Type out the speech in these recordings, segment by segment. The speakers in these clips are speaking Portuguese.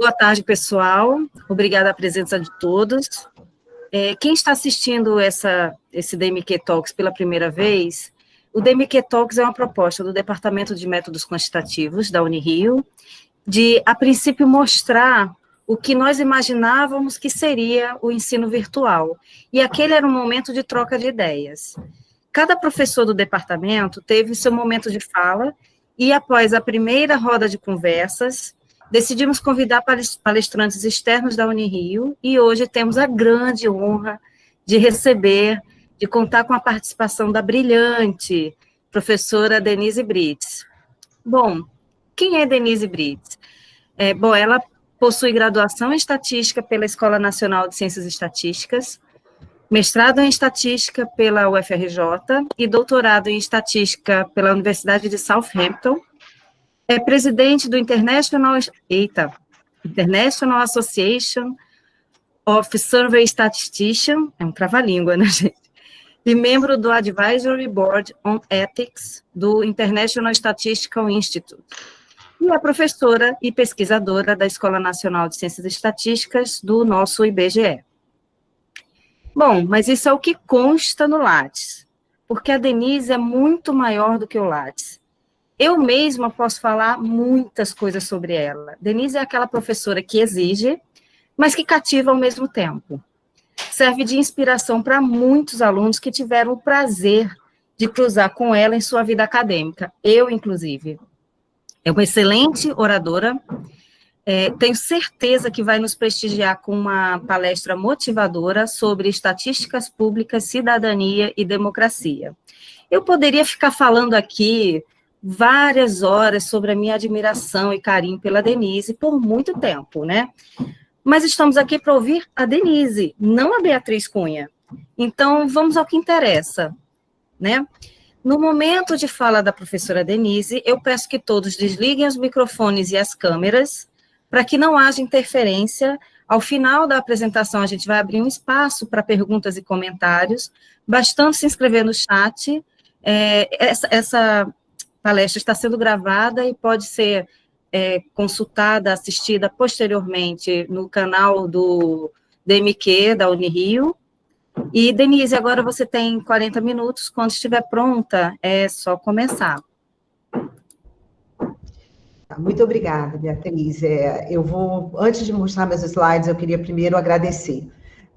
Boa tarde, pessoal. Obrigada a presença de todos. Quem está assistindo esse DMQ Talks pela primeira vez, o DMQ Talks é uma proposta do Departamento de Métodos Quantitativos da Unirio, de, a princípio, mostrar o que nós imaginávamos que seria o ensino virtual. E aquele era um momento de troca de ideias. Cada professor do departamento teve seu momento de fala, e após a primeira roda de conversas, decidimos convidar palestrantes externos da Unirio, e hoje temos a grande honra de receber, de contar com a participação da brilhante professora Denise Brits. Bom, quem é Denise Brits? Ela possui graduação em Estatística pela Escola Nacional de Ciências Estatísticas, mestrado em Estatística pela UFRJ e doutorado em Estatística pela Universidade de Southampton. É presidente do International Association of Survey Statisticians, é um trava-língua, né, gente? E membro do Advisory Board on Ethics do International Statistical Institute. E é professora e pesquisadora da Escola Nacional de Ciências Estatísticas do nosso IBGE. Bom, mas isso é o que consta no Lattes, porque a Denise é muito maior do que o Lattes. Eu mesma posso falar muitas coisas sobre ela. Denise é aquela professora que exige, mas que cativa ao mesmo tempo. Serve de inspiração para muitos alunos que tiveram o prazer de cruzar com ela em sua vida acadêmica, eu, inclusive. É uma excelente oradora, tenho certeza que vai nos prestigiar com uma palestra motivadora sobre estatísticas públicas, cidadania e democracia. Eu poderia ficar falando aqui várias horas sobre a minha admiração e carinho pela Denise por muito tempo, né? Mas estamos aqui para ouvir a Denise, não a Beatriz Cunha. Então, vamos ao que interessa, né? No momento de fala da professora Denise, eu peço que todos desliguem os microfones e as câmeras, para que não haja interferência. Ao final da apresentação, a gente vai abrir um espaço para perguntas e comentários, bastando se inscrever no chat. Essa palestra está sendo gravada e pode ser consultada, assistida posteriormente no canal do DMQ, da Unirio. E, Denise, agora você tem 40 minutos, quando estiver pronta, é só começar. Muito obrigada, Beatriz. Antes de mostrar meus slides, eu queria primeiro agradecer,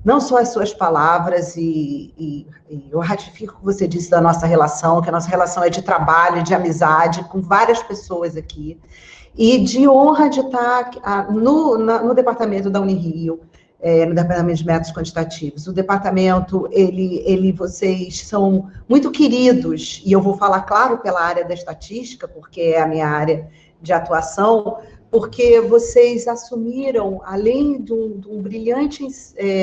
não só as suas palavras, e eu ratifico o que você disse da nossa relação, que a nossa relação é de trabalho, de amizade, com várias pessoas aqui, e de honra de estar no departamento da Unirio, no departamento de métodos quantitativos. O departamento, vocês são muito queridos, e eu vou falar, claro, pela área da estatística, porque é a minha área de atuação, porque vocês assumiram, além de um brilhante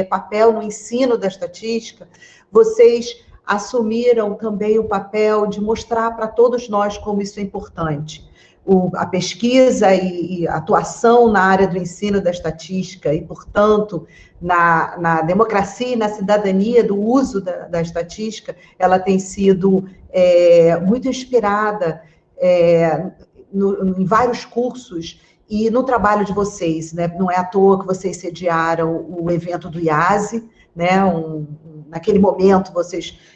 papel no ensino da estatística, vocês assumiram também o papel de mostrar para todos nós como isso é importante. A pesquisa e a atuação na área do ensino da estatística e, portanto, na democracia e na cidadania do uso da estatística, ela tem sido muito inspirada em vários cursos e no trabalho de vocês, né? Não é à toa que vocês sediaram o evento do IASE, né? Naquele momento,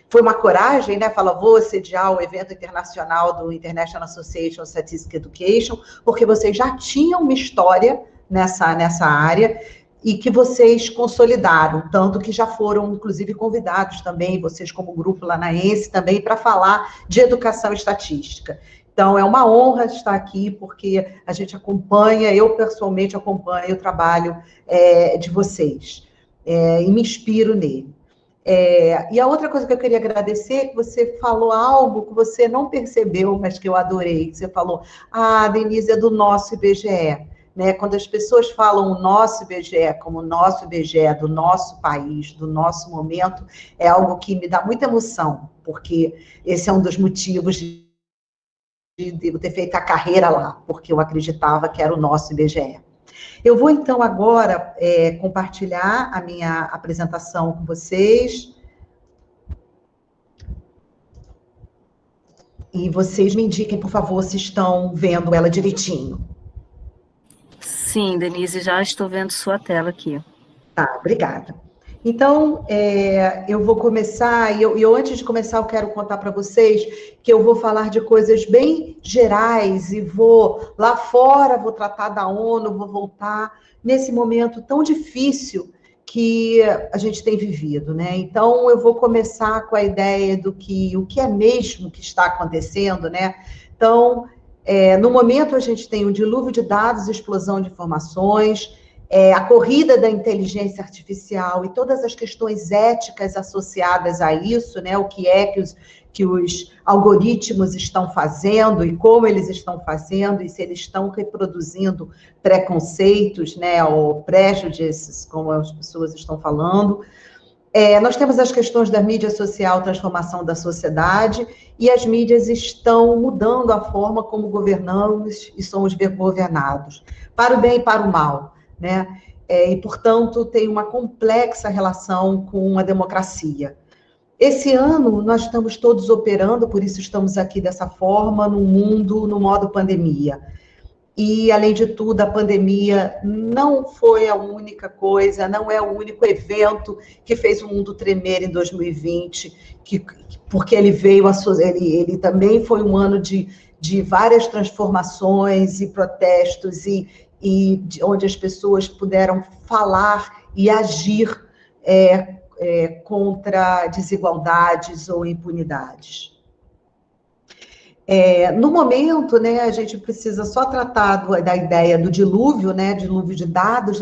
foi uma coragem, né? Vou sediar o evento internacional do International Association of Statistical Education, porque vocês já tinham uma história nessa área e que vocês consolidaram, tanto que já foram, inclusive, convidados também, vocês como grupo lanaense, também para falar de educação estatística. Então, é uma honra estar aqui, porque a gente acompanha, eu pessoalmente acompanho o trabalho de vocês, e me inspiro nele. E a outra coisa que eu queria agradecer é que você falou algo que você não percebeu, mas que eu adorei. Você falou, Denise, é do nosso IBGE. Né? Quando as pessoas falam o nosso IBGE como o nosso IBGE, do nosso país, do nosso momento, é algo que me dá muita emoção, porque esse é um dos motivos de eu ter feito a carreira lá, porque eu acreditava que era o nosso IBGE. Eu vou, então, agora compartilhar a minha apresentação com vocês. E vocês me indiquem, por favor, se estão vendo ela direitinho. Sim, Denise, já estou vendo sua tela aqui. Tá, obrigada. Então, eu vou começar, e antes de começar, eu quero contar para vocês que eu vou falar de coisas bem gerais, e vou lá fora, vou tratar da ONU, vou voltar nesse momento tão difícil que a gente tem vivido, né? Então, eu vou começar com a ideia do que o que é mesmo que está acontecendo, né? Então, no momento a gente tem um dilúvio de dados, explosão de informações, a corrida da inteligência artificial e todas as questões éticas associadas a isso, né? O que é que os algoritmos estão fazendo e como eles estão fazendo, e se eles estão reproduzindo preconceitos, né? Ou prejudices, como as pessoas estão falando. Nós temos as questões da mídia social, transformação da sociedade, e as mídias estão mudando a forma como governamos e somos governados, para o bem e para o mal, né? E, portanto, tem uma complexa relação com a democracia. Esse ano, nós estamos todos operando, por isso estamos aqui dessa forma, no mundo, no modo pandemia. E, além de tudo, a pandemia não foi a única coisa, não é o único evento que fez o mundo tremer em 2020, porque ele veio, ele também foi um ano de várias transformações e protestos, onde as pessoas puderam falar e agir contra desigualdades ou impunidades. No momento, né, a gente precisa só tratar da ideia do dilúvio, né, dilúvio de dados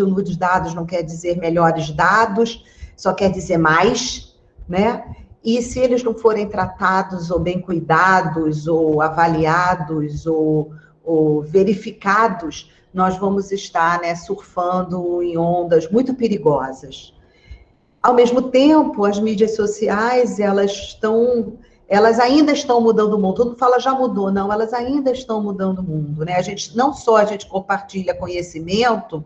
não quer dizer melhores dados, só quer dizer mais, né, e se eles não forem tratados ou bem cuidados, ou avaliados, ou verificados, nós vamos estar, né, surfando em ondas muito perigosas. Ao mesmo tempo, as mídias sociais, elas ainda estão mudando o mundo. Todo mundo fala, já mudou. Não, elas ainda estão mudando o mundo, né? Não só a gente compartilha conhecimento,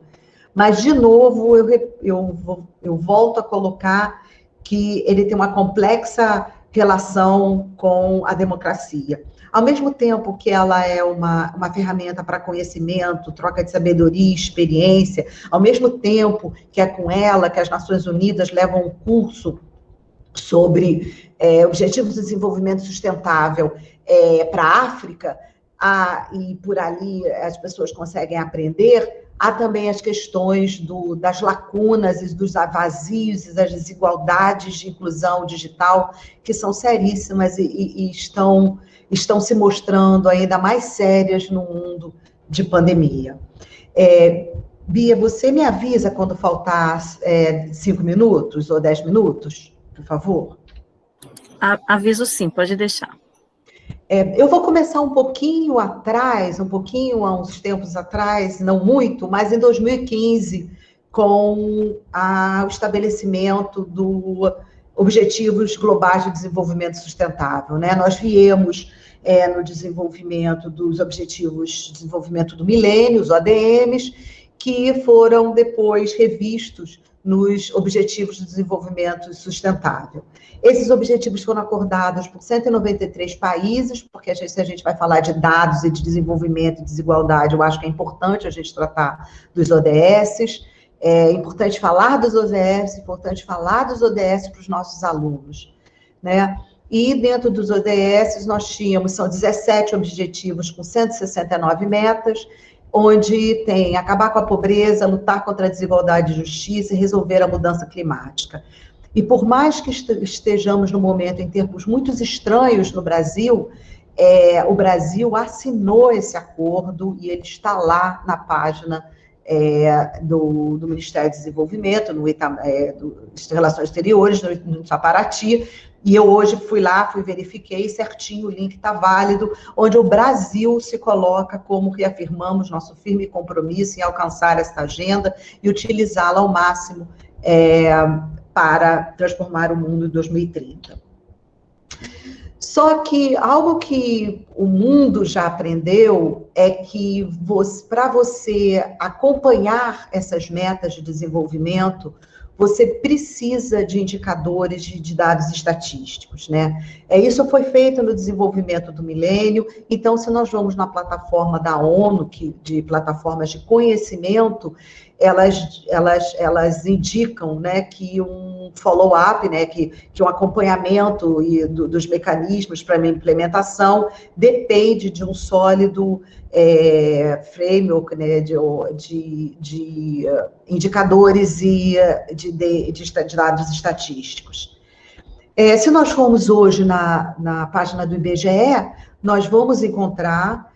mas, de novo, eu volto a colocar que ele tem uma complexa relação com a democracia. Ao mesmo tempo que ela é uma ferramenta para conhecimento, troca de sabedoria, experiência, ao mesmo tempo que é com ela que as Nações Unidas levam um curso sobre Objetivos de Desenvolvimento Sustentável para a África, e por ali as pessoas conseguem aprender, há também as questões das lacunas e dos vazios e das desigualdades de inclusão digital, que são seríssimas e estão se mostrando ainda mais sérias no mundo de pandemia. Bia, você me avisa quando faltar 5 minutos ou 10 minutos, por favor? Aviso sim, pode deixar. Eu vou começar um pouquinho há uns tempos atrás, não muito, mas em 2015, com o estabelecimento dos Objetivos Globais de Desenvolvimento Sustentável, né? Nós viemos no desenvolvimento dos Objetivos de Desenvolvimento do Milênio, os ODMs, que foram depois revistos nos Objetivos de Desenvolvimento Sustentável. Esses objetivos foram acordados por 193 países, porque se a gente vai falar de dados e de desenvolvimento e desigualdade, eu acho que é importante a gente tratar dos ODS, é importante falar dos ODS, é importante falar dos ODS para os nossos alunos, né? E dentro dos ODS são 17 objetivos com 169 metas, onde tem acabar com a pobreza, lutar contra a desigualdade e justiça e resolver a mudança climática. E por mais que estejamos no momento em tempos muito estranhos no Brasil, o Brasil assinou esse acordo e ele está lá na página do Ministério do Desenvolvimento, das Relações Exteriores, no Itamaraty, e eu hoje verifiquei certinho, o link está válido, onde o Brasil se coloca como reafirmamos nosso firme compromisso em alcançar essa agenda e utilizá-la ao máximo para transformar o mundo em 2030. Só que algo que o mundo já aprendeu é que para você acompanhar essas metas de desenvolvimento, você precisa de indicadores de dados estatísticos, né? Isso foi feito no desenvolvimento do milênio. Então, se nós vamos na plataforma da ONU, de plataformas de conhecimento, elas indicam, né, que um follow-up, né, que um acompanhamento dos mecanismos para a implementação depende de um sólido framework, né, de indicadores e de dados estatísticos. Se nós formos hoje na página do IBGE, nós vamos encontrar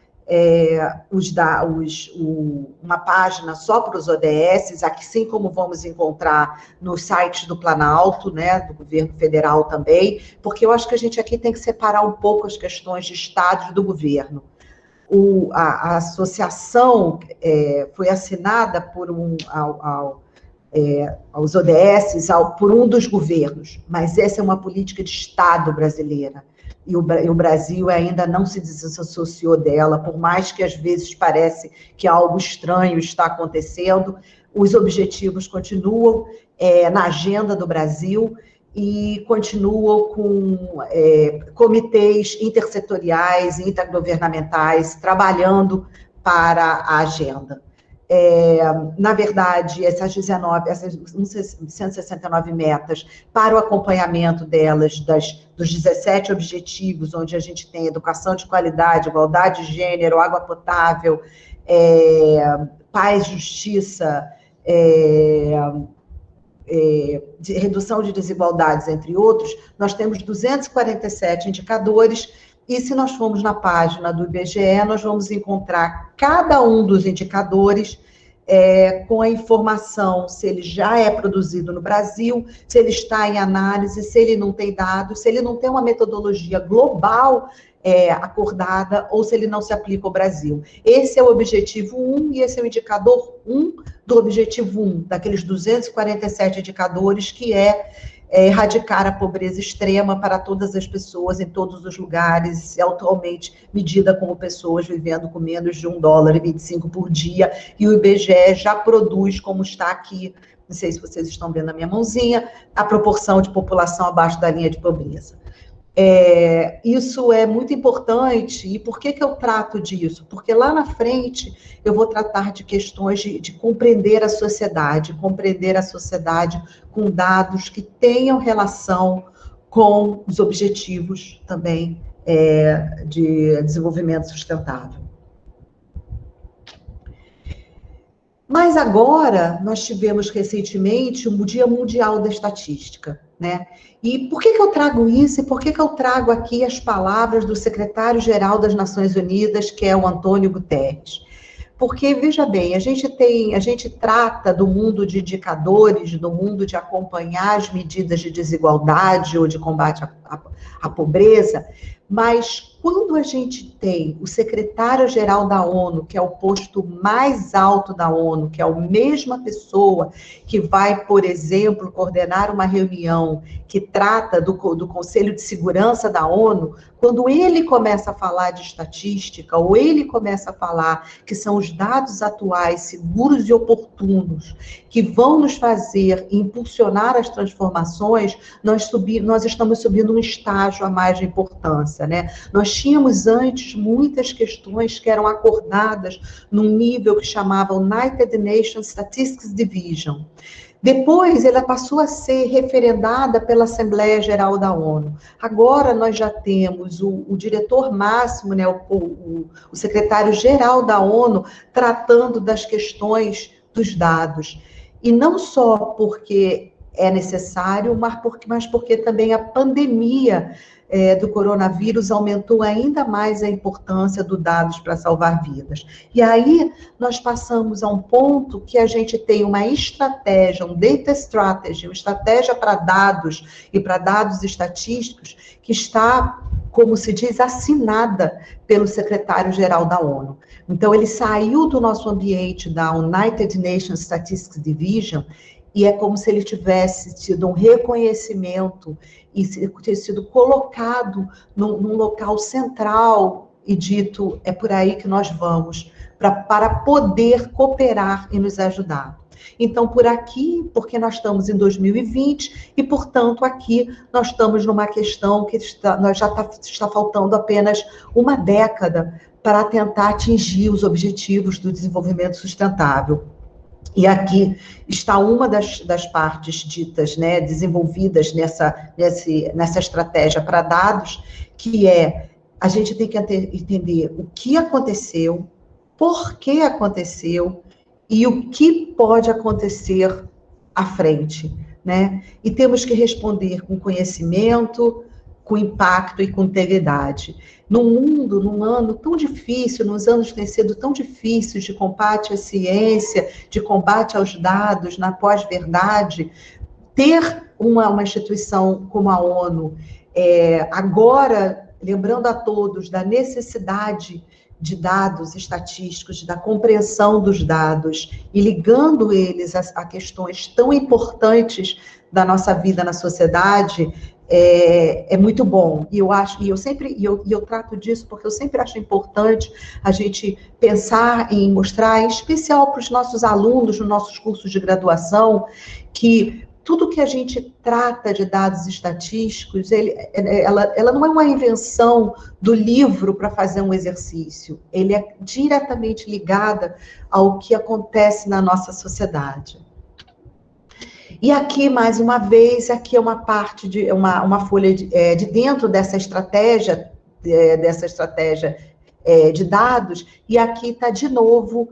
uma página só para os ODS, assim como vamos encontrar nos sites do Planalto, né, do governo federal também, porque eu acho que a gente aqui tem que separar um pouco as questões de Estado e do governo. A associação foi assinada aos ODS por um dos governos, mas essa é uma política de Estado brasileira. E o Brasil ainda não se desassociou dela, por mais que às vezes parece que algo estranho está acontecendo, os objetivos continuam na agenda do Brasil e continuam com comitês intersetoriais e intergovernamentais trabalhando para a agenda. Na verdade, essas 169 metas, para o acompanhamento delas, dos 17 objetivos, onde a gente tem educação de qualidade, igualdade de gênero, água potável, paz, justiça, de redução de desigualdades, entre outros, nós temos 247 indicadores. E se nós formos na página do IBGE, nós vamos encontrar cada um dos indicadores com a informação se ele já é produzido no Brasil, se ele está em análise, se ele não tem dados, se ele não tem uma metodologia global acordada ou se ele não se aplica ao Brasil. Esse é o objetivo 1 e esse é o indicador 1 do objetivo 1, daqueles 247 indicadores, que erradicar a pobreza extrema para todas as pessoas, em todos os lugares, atualmente medida como pessoas vivendo com menos de $1,25 por dia, e o IBGE já produz, como está aqui, não sei se vocês estão vendo na minha mãozinha, a proporção de população abaixo da linha de pobreza. Isso é muito importante. E por que eu trato disso? Porque lá na frente eu vou tratar de questões de compreender a sociedade com dados que tenham relação com os objetivos também de desenvolvimento sustentável. Mas agora, nós tivemos recentemente o Dia Mundial da Estatística, né? E por que eu trago isso? E por que eu trago aqui as palavras do secretário-geral das Nações Unidas, que é o Antônio Guterres? Porque, veja bem, a gente trata do mundo de indicadores, do mundo de acompanhar as medidas de desigualdade ou de combate à pobreza, mas quando a gente tem o secretário-geral da ONU, que é o posto mais alto da ONU, que é a mesma pessoa que vai, por exemplo, coordenar uma reunião que trata do Conselho de Segurança da ONU, quando ele começa a falar de estatística, ou ele começa a falar que são os dados atuais, seguros e oportunos, que vão nos fazer impulsionar as transformações, nós estamos subindo um estágio a mais de importância, né? Nós tínhamos antes muitas questões que eram acordadas num nível que chamava United Nations Statistics Division. Depois, ela passou a ser referendada pela Assembleia Geral da ONU. Agora, nós já temos o diretor máximo, né, o secretário-geral da ONU, tratando das questões dos dados. E não só porque é necessário, mas porque também a pandemia do coronavírus aumentou ainda mais a importância dos dados para salvar vidas. E aí, nós passamos a um ponto que a gente tem uma estratégia, um data strategy, uma estratégia para dados e para dados estatísticos, que está, como se diz, assinada pelo secretário-geral da ONU. Então, ele saiu do nosso ambiente da United Nations Statistics Division, e é como se ele tivesse tido um reconhecimento e ter sido colocado num local central e dito, é por aí que nós vamos, para poder cooperar e nos ajudar. Então, por aqui, porque nós estamos em 2020 e, portanto, aqui nós estamos numa questão que está faltando apenas uma década para tentar atingir os objetivos do desenvolvimento sustentável. E aqui está uma das partes ditas, né, desenvolvidas nessa estratégia para dados, que é a gente tem que entender o que aconteceu, por que aconteceu e o que pode acontecer à frente, né? E temos que responder com conhecimento, com impacto e com integridade. Num ano tão difícil, nos anos que têm sido tão difíceis de combate à ciência, de combate aos dados, na pós-verdade, ter uma instituição como a ONU, agora, lembrando a todos da necessidade de dados estatísticos, da compreensão dos dados e ligando eles a questões tão importantes da nossa vida na sociedade, é muito bom. E eu trato disso porque eu sempre acho importante a gente pensar em mostrar, em especial para os nossos alunos, nos nossos cursos de graduação, que tudo que a gente trata de dados estatísticos, ela não é uma invenção do livro para fazer um exercício, ele é diretamente ligada ao que acontece na nossa sociedade. E aqui, mais uma vez, aqui é uma parte de uma folha de dentro dessa estratégia de dados, e aqui está de novo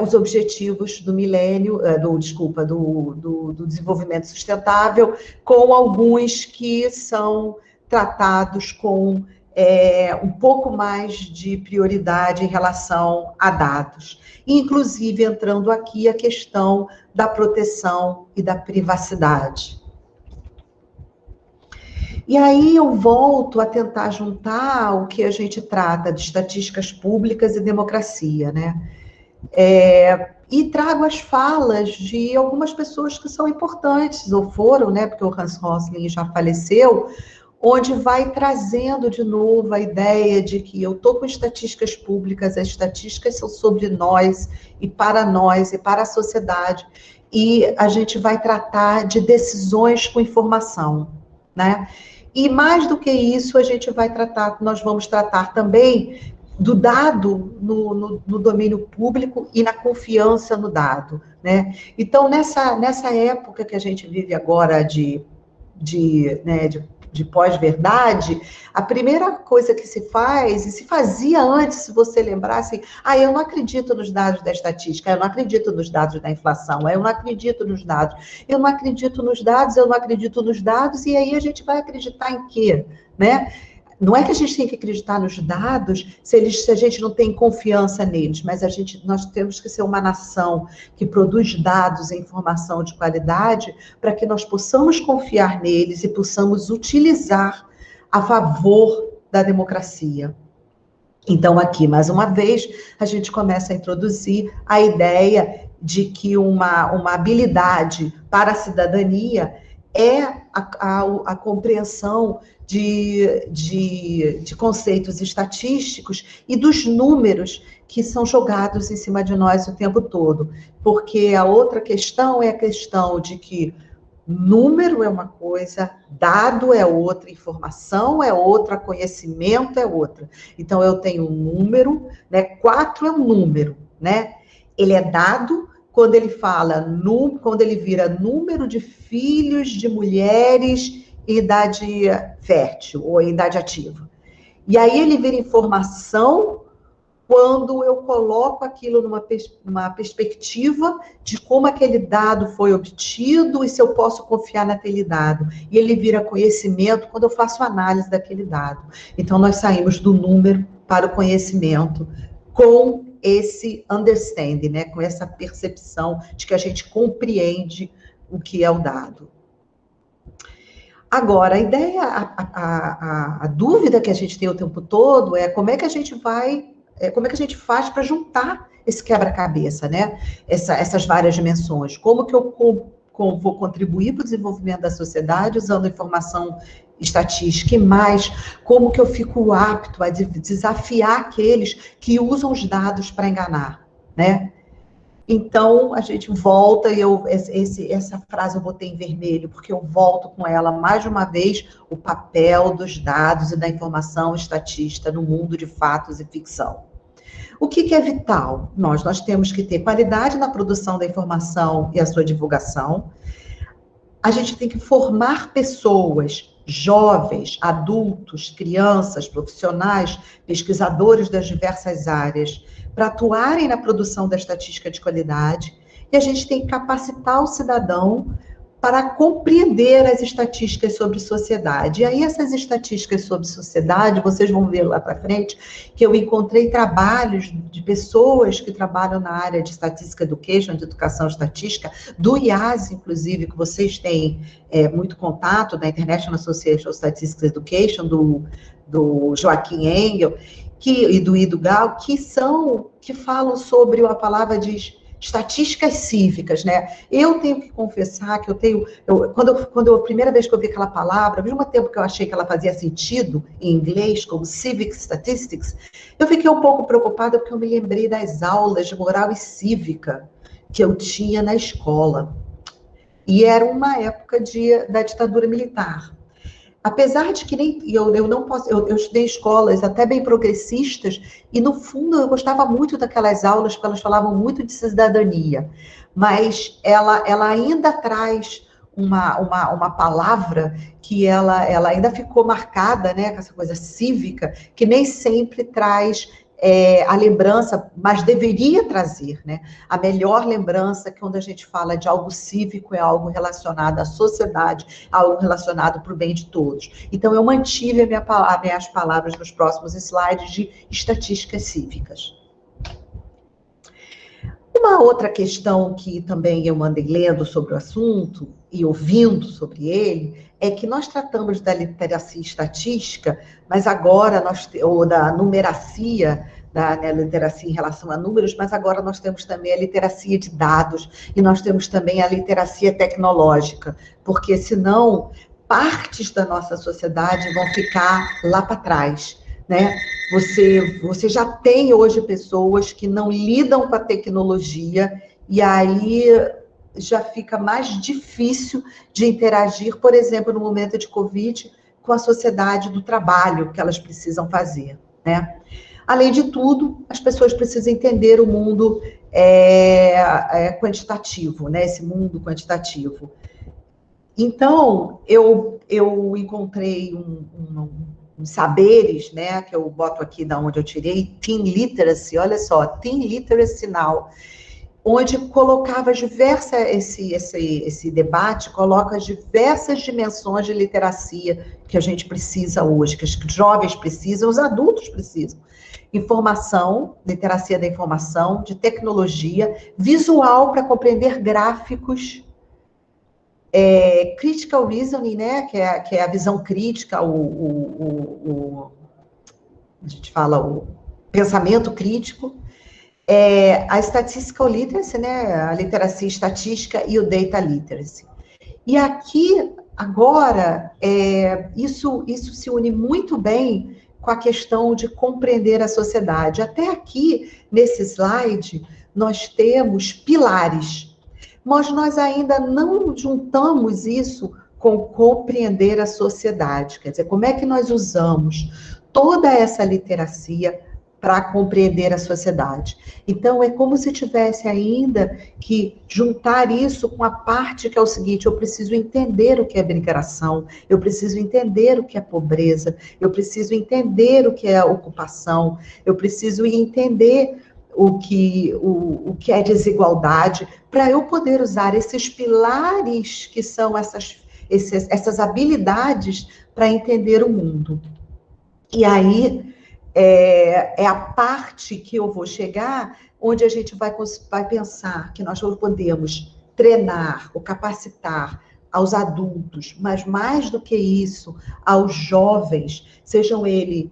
os objetivos do milênio, do desenvolvimento sustentável, com alguns que são tratados com um pouco mais de prioridade em relação a dados. Inclusive, entrando aqui a questão da proteção e da privacidade. E aí eu volto a tentar juntar o que a gente trata de estatísticas públicas e democracia, né? E trago as falas de algumas pessoas que são importantes, ou foram, né? Porque o Hans Rosling já faleceu, onde vai trazendo de novo a ideia de que eu estou com estatísticas públicas, as estatísticas são sobre nós e para a sociedade, e a gente vai tratar de decisões com informação, né? E mais do que isso, nós vamos tratar também do dado no domínio público e na confiança no dado, né? Então, nessa época que a gente vive agora de pós-verdade, a primeira coisa que se faz, e se fazia antes, se você lembrasse, eu não acredito nos dados da estatística, eu não acredito nos dados da inflação, eu não acredito nos dados, eu não acredito nos dados, eu não acredito nos dados, e aí a gente vai acreditar em quê, né? Não é que a gente tem que acreditar nos dados se a gente não tem confiança neles, mas nós temos que ser uma nação que produz dados e informação de qualidade para que nós possamos confiar neles e possamos utilizar a favor da democracia. Então, aqui, mais uma vez, a gente começa a introduzir a ideia de que uma habilidade para a cidadania é a compreensão de conceitos estatísticos e dos números que são jogados em cima de nós o tempo todo. Porque a outra questão é a questão de que número é uma coisa, dado é outra, informação é outra, conhecimento é outra. Então, eu tenho um número, né? 4 é um número, né? Ele é dado quando ele quando ele vira número de filhos de mulheres em idade fértil ou em idade ativa. E aí ele vira informação quando eu coloco aquilo numa perspectiva de como aquele dado foi obtido e se eu posso confiar naquele dado. E ele vira conhecimento quando eu faço análise daquele dado. Então, nós saímos do número para o conhecimento com esse understanding, né? Com essa percepção de que a gente compreende o que é o dado. Agora, a ideia, a dúvida que a gente tem o tempo todo é como é que a gente faz para juntar esse quebra-cabeça, né? Essas várias dimensões. Como que eu vou contribuir para o desenvolvimento da sociedade usando informação estatística e mais, como que eu fico apto a desafiar aqueles que usam os dados para enganar, né? Então, a gente volta, e essa frase eu botei em vermelho, porque eu volto com ela mais de uma vez, o papel dos dados e da informação estatística no mundo de fatos e ficção. O que é vital? Nós temos que ter qualidade na produção da informação e a sua divulgação. A gente tem que formar pessoas, jovens, adultos, crianças, profissionais, pesquisadores das diversas áreas, para atuarem na produção da estatística de qualidade, e a gente tem que capacitar o cidadão para compreender as estatísticas sobre sociedade. E aí, essas estatísticas sobre sociedade, vocês vão ver lá para frente, que eu encontrei trabalhos de pessoas que trabalham na área de Statistical Education, de educação estatística, do IAS, inclusive, que vocês têm muito contato, da International Association of Statistical Education, do Joaquim Engel, e do Ido Gal, que falam sobre a palavra de estatísticas cívicas, né? Eu tenho que confessar que quando a primeira vez que eu vi aquela palavra, ao mesmo tempo que eu achei que ela fazia sentido em inglês, como civic statistics, eu fiquei um pouco preocupada porque eu me lembrei das aulas de moral e cívica que eu tinha na escola. E era uma época da ditadura militar. Apesar de que eu não posso, eu estudei escolas até bem progressistas, e no fundo eu gostava muito daquelas aulas, porque elas falavam muito de cidadania, mas ela ainda traz uma palavra que ela ainda ficou marcada, né, com essa coisa cívica, que nem sempre traz a lembrança, mas deveria trazer, né? A melhor lembrança, que quando a gente fala de algo cívico, é algo relacionado à sociedade, algo relacionado para o bem de todos. Então, eu mantive as minhas palavras nos próximos slides de estatísticas cívicas. Uma outra questão que também eu andei lendo sobre o assunto e ouvindo sobre ele é que nós tratamos da literacia estatística, mas agora ou da numeracia, da literacia em relação a números, mas agora nós temos também a literacia de dados e nós temos também a literacia tecnológica, porque senão partes da nossa sociedade vão ficar lá para trás, né? Você já tem hoje pessoas que não lidam com a tecnologia e aí já fica mais difícil de interagir, por exemplo, no momento de Covid, com a sociedade do trabalho que elas precisam fazer, né? Além de tudo, as pessoas precisam entender o mundo quantitativo, né? Esse mundo quantitativo. Então, eu encontrei uns saberes, né, que eu boto aqui da onde eu tirei, Teen Literacy, olha só, Teen Literacy Now, onde colocava esse debate coloca as diversas dimensões de literacia que a gente precisa hoje, que os jovens precisam, os adultos precisam. Informação, literacia da informação, de tecnologia, visual para compreender gráficos, critical reasoning, né, que é a visão crítica, a gente fala o pensamento crítico, a statistical literacy, né, a literacia estatística e o data literacy. E aqui, agora, isso se une muito bem com a questão de compreender a sociedade. Até aqui, nesse slide, nós temos pilares, mas nós ainda não juntamos isso com compreender a sociedade. Quer dizer, como é que nós usamos toda essa literacia para compreender a sociedade? Então, é como se tivesse ainda que juntar isso com a parte que é o seguinte: eu preciso entender o que é migração, eu preciso entender o que é pobreza, eu preciso entender o que é ocupação, eu preciso entender o que é desigualdade, para eu poder usar esses pilares que são essas habilidades para entender o mundo. E aí é a parte que eu vou chegar, onde a gente vai pensar que nós podemos treinar ou capacitar aos adultos, mas mais do que isso, aos jovens, sejam eles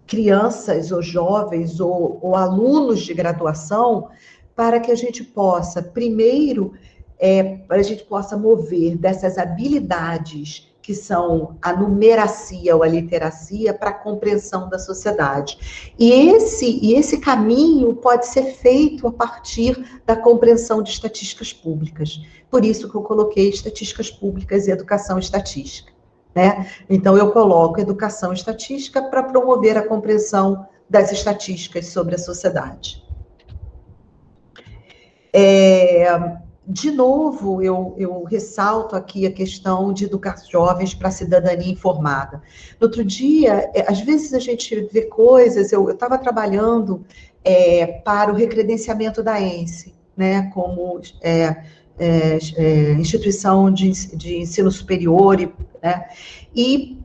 crianças ou jovens ou alunos de graduação, para que a gente possa, primeiro, a gente possa mover dessas habilidades que são a numeracia ou a literacia, para a compreensão da sociedade. E esse caminho pode ser feito a partir da compreensão de estatísticas públicas. Por isso que eu coloquei estatísticas públicas e educação estatística, né? Então, eu coloco educação estatística para promover a compreensão das estatísticas sobre a sociedade. De novo, eu ressalto aqui a questão de educar jovens para a cidadania informada. No outro dia, às vezes a gente vê coisas, eu estava trabalhando para o recredenciamento da ENSE, né, como instituição de ensino superior, né, e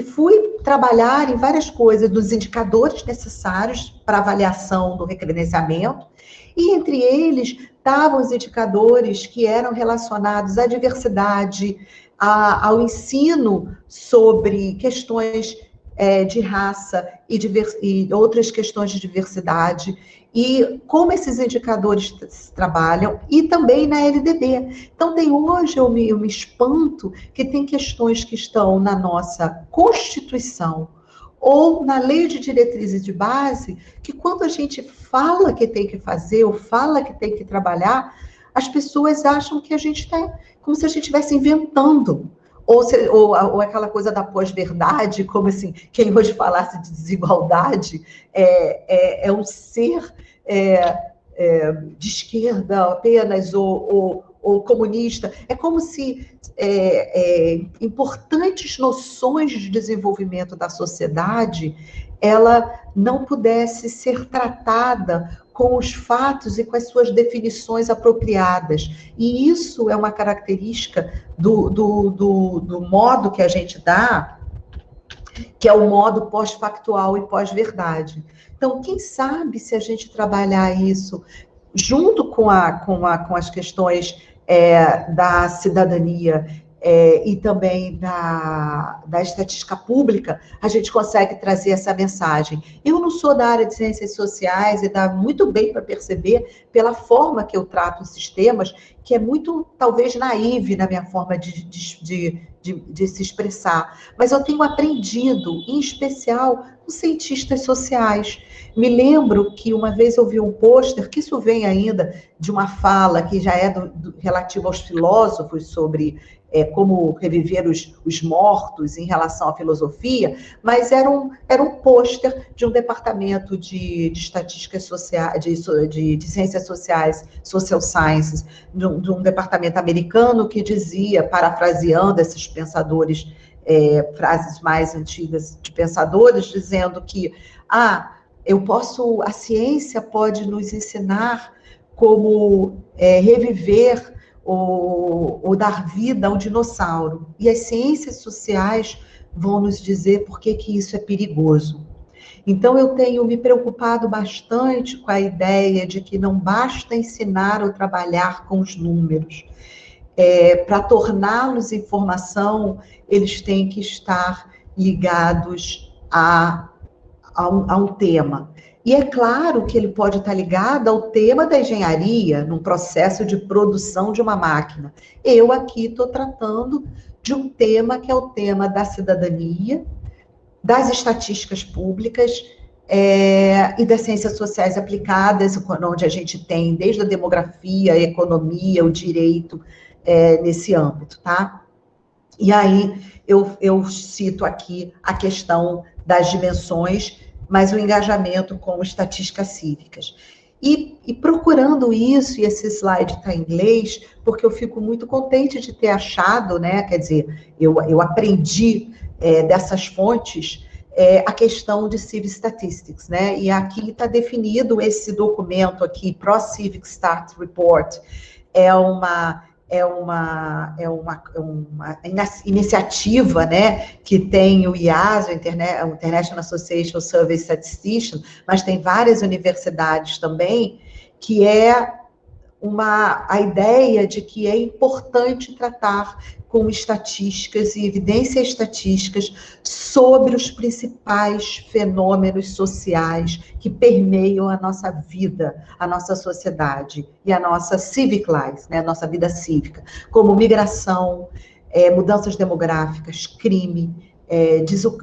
fui trabalhar em várias coisas, dos indicadores necessários para avaliação do recredenciamento, e entre eles estavam os indicadores que eram relacionados à diversidade, ao ensino sobre questões de raça e outras questões de diversidade, e como esses indicadores trabalham, e também na LDB. Então, hoje eu me espanto que tem questões que estão na nossa Constituição, ou na lei de diretrizes de base, que quando a gente fala que tem que fazer, ou fala que tem que trabalhar, as pessoas acham que a gente está, como se a gente estivesse inventando, ou aquela coisa da pós-verdade, como assim, quem hoje falasse de desigualdade é um ser de esquerda apenas, ou comunista. É como se importantes noções de desenvolvimento da sociedade, ela não pudesse ser tratada com os fatos e com as suas definições apropriadas. E isso é uma característica do modo que a gente dá, que é o modo pós-factual e pós-verdade. Então, quem sabe se a gente trabalhar isso junto com as questões da cidadania e também da estatística pública, a gente consegue trazer essa mensagem. Eu não sou da área de ciências sociais e dá muito bem para perceber pela forma que eu trato esses temas, que é muito, talvez, naive na minha forma de se expressar. Mas eu tenho aprendido, em especial, com cientistas sociais. Me lembro que uma vez eu vi um pôster, que isso vem ainda de uma fala que já é relativo aos filósofos sobre como reviver os mortos em relação à filosofia, mas era um pôster de um departamento de estatísticas sociais, de ciências sociais, social sciences, de um departamento americano que dizia, parafraseando esses pensadores, frases mais antigas de pensadores, dizendo que a ciência pode nos ensinar como reviver ou dar vida a um dinossauro. E as ciências sociais vão nos dizer por que isso é perigoso. Então, eu tenho me preocupado bastante com a ideia de que não basta ensinar ou trabalhar com os números. Para torná-los informação, eles têm que estar ligados a um tema. E é claro que ele pode estar ligado ao tema da engenharia, num processo de produção de uma máquina. Eu aqui estou tratando de um tema que é o tema da cidadania, das estatísticas públicas e das ciências sociais aplicadas, onde a gente tem desde a demografia, a economia, o direito nesse âmbito, tá? E aí eu cito aqui a questão das dimensões, mas o engajamento com estatísticas cívicas. E procurando isso, e esse slide está em inglês, porque eu fico muito contente de ter achado, né? Quer dizer, eu aprendi dessas fontes a questão de Civic Statistics, né? E aqui está definido esse documento aqui, Pro-Civic Stat Report, é uma iniciativa, né, que tem o IAS, o International Association of Survey Statisticians, mas tem várias universidades também, que é a ideia de que é importante tratar com estatísticas e evidências estatísticas sobre os principais fenômenos sociais que permeiam a nossa vida, a nossa sociedade e a nossa civic life, né, a nossa vida cívica, como migração, mudanças demográficas, crime,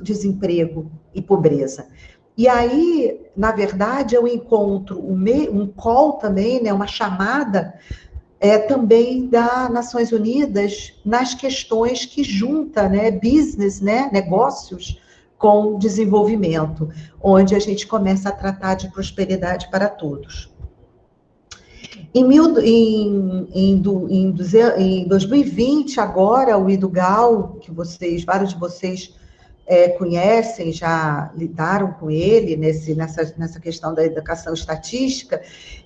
desemprego e pobreza. E aí, na verdade, eu encontro um call também, né, uma chamada também das Nações Unidas nas questões que junta, né, business, né, negócios, com desenvolvimento, onde a gente começa a tratar de prosperidade para todos. Em 2020, agora, o IDUGAL, que vários de vocês conhecem, já lidaram com ele nessa questão da educação estatística,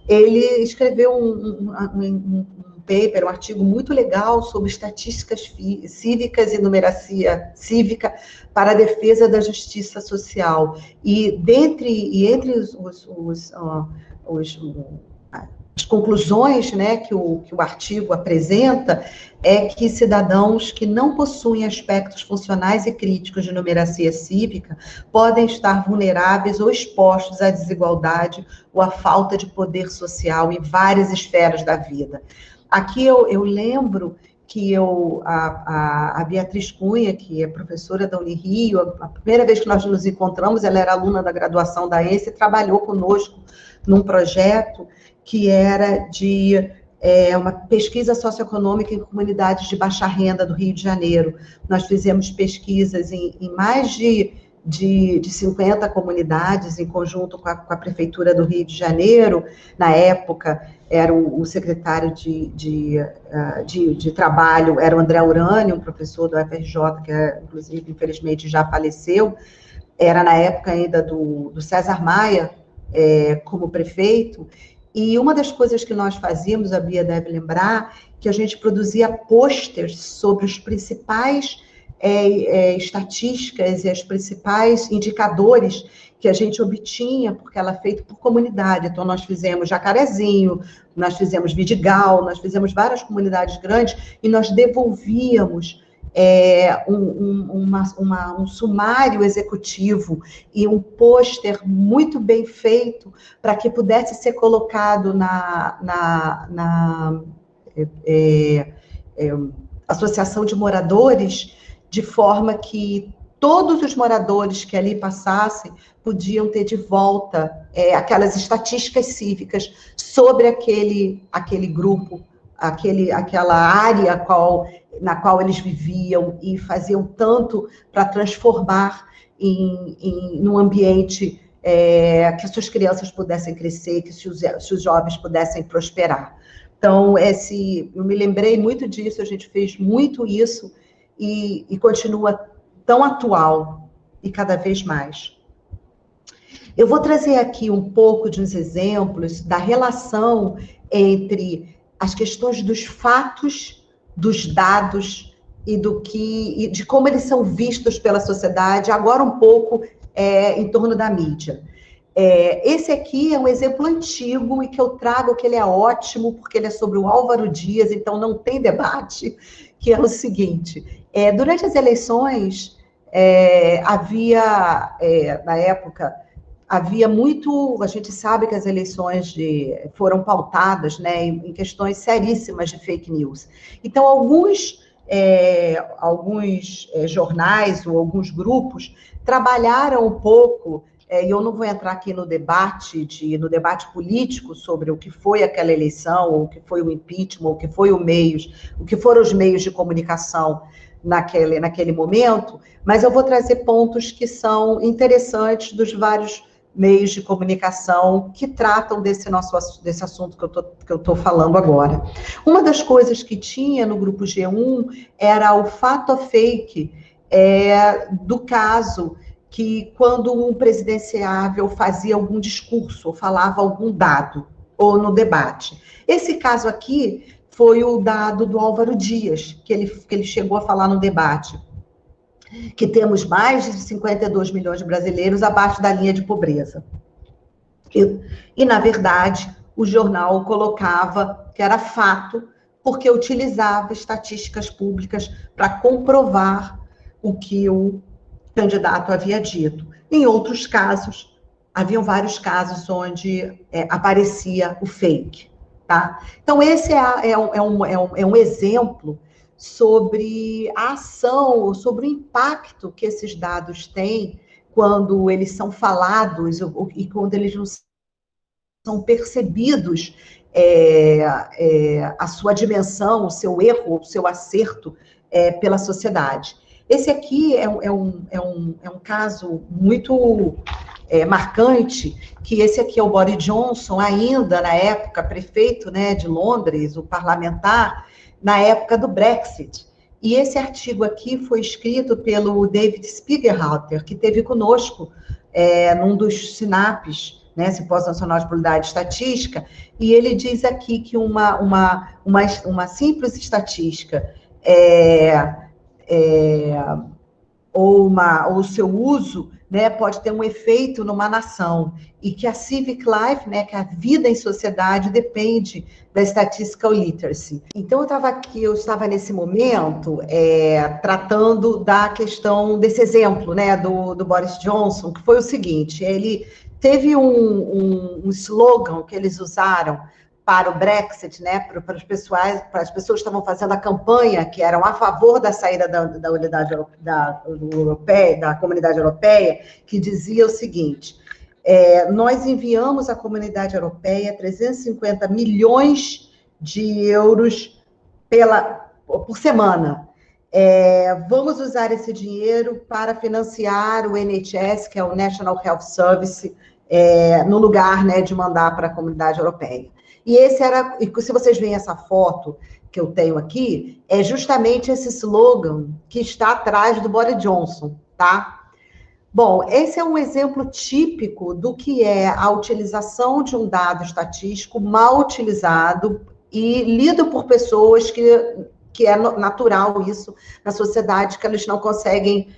ele escreveu um paper, um artigo muito legal sobre estatísticas cívicas e numeracia cívica para a defesa da justiça social. E entre as conclusões, né, que o artigo apresenta é que cidadãos que não possuem aspectos funcionais e críticos de numeracia cívica podem estar vulneráveis ou expostos à desigualdade ou à falta de poder social em várias esferas da vida. Aqui eu lembro que a Beatriz Cunha, que é professora da Unirio, a primeira vez que nós nos encontramos, ela era aluna da graduação da ENSE e trabalhou conosco num projeto que era de uma pesquisa socioeconômica em comunidades de baixa renda do Rio de Janeiro. Nós fizemos pesquisas em mais de 50 comunidades, em conjunto com a Prefeitura do Rio de Janeiro. Na época, era o secretário de Trabalho, era o André Urânio, um professor do UFRJ, que, inclusive, infelizmente, já faleceu. Era, na época, ainda do César Maia, como prefeito. E uma das coisas que nós fazíamos, a Bia deve lembrar, que a gente produzia pôsteres sobre os principais estatísticas e os principais indicadores que a gente obtinha, porque ela é feita por comunidade. Então, nós fizemos Jacarezinho, nós fizemos Vidigal, nós fizemos várias comunidades grandes, e nós devolvíamos um sumário executivo e um pôster muito bem feito para que pudesse ser colocado na associação de moradores, de forma que todos os moradores que ali passassem podiam ter de volta aquelas estatísticas cívicas sobre aquele grupo, aquela área na qual eles viviam, e faziam tanto para transformar num ambiente que as suas crianças pudessem crescer, que se os jovens pudessem prosperar. Então, eu me lembrei muito disso, a gente fez muito isso, e continua tão atual, e cada vez mais. Eu vou trazer aqui um pouco de uns exemplos da relação entre as questões dos fatos, dos dados e de como eles são vistos pela sociedade, agora um pouco em torno da mídia. Esse aqui é um exemplo antigo e que eu trago, que ele é ótimo, porque ele é sobre o Álvaro Dias, então não tem debate, que é o seguinte: durante as eleições, na época, havia muito, a gente sabe que as eleições foram pautadas, né, em questões seríssimas de fake news. Então, alguns jornais ou alguns grupos trabalharam um pouco, e eu não vou entrar aqui no debate político sobre o que foi aquela eleição, ou o que foi o impeachment, ou o que foram os meios de comunicação naquele momento, mas eu vou trazer pontos que são interessantes dos vários meios de comunicação que tratam desse assunto que eu estou falando agora. Uma das coisas que tinha no grupo G1 era o fato ou fake do caso que, quando um presidenciável fazia algum discurso, ou falava algum dado, ou no debate. Esse caso aqui foi o dado do Álvaro Dias, que ele chegou a falar no debate, que temos mais de 52 milhões de brasileiros abaixo da linha de pobreza. E, na verdade, o jornal colocava que era fato, porque utilizava estatísticas públicas para comprovar o que o candidato havia dito. Em outros casos, haviam vários casos onde aparecia o fake. Tá? Então, esse é um exemplo sobre a ação, sobre o impacto que esses dados têm quando eles são falados e quando eles não são percebidos, a sua dimensão, o seu erro, o seu acerto pela sociedade. Esse aqui é um caso muito marcante, que esse aqui é o Boris Johnson, ainda na época prefeito, né, de Londres, o parlamentar, na época do Brexit. E esse artigo aqui foi escrito pelo David Spiegelhalter, que esteve conosco num dos SINAPs, né, Simpósio Nacional de Probabilidade e Estatística, e ele diz aqui que uma simples estatística ou o seu uso, né, pode ter um efeito numa nação, e que a civic life, né, que a vida em sociedade depende da statistical literacy. Então, eu estava nesse momento tratando da questão desse exemplo, né, do Boris Johnson, que foi o seguinte: ele teve um slogan que eles usaram para o Brexit, né, para as pessoas que estavam fazendo a campanha, que eram a favor da saída da unidade europeia, da comunidade europeia, que dizia o seguinte: nós enviamos à comunidade europeia 350 milhões de euros por semana. Vamos usar esse dinheiro para financiar o NHS, que é o National Health Service, no lugar, né, de mandar para a comunidade europeia. E se vocês veem essa foto que eu tenho aqui, é justamente esse slogan que está atrás do Boris Johnson, tá? Bom, esse é um exemplo típico do que é a utilização de um dado estatístico mal utilizado e lido por pessoas que é natural isso na sociedade, que eles não conseguem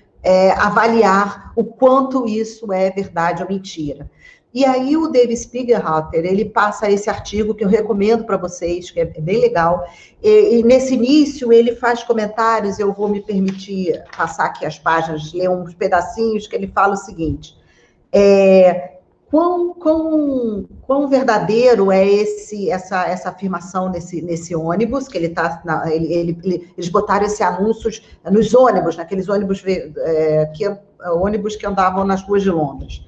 avaliar o quanto isso é verdade ou mentira. E aí o David Spiegelhalter, ele passa esse artigo que eu recomendo para vocês, que é bem legal, e nesse início ele faz comentários, eu vou me permitir passar aqui as páginas, ler uns pedacinhos, que ele fala o seguinte: quão verdadeiro é essa afirmação nesse ônibus, que eles botaram esse anúncios nos ônibus, naqueles ônibus, ônibus que andavam nas ruas de Londres.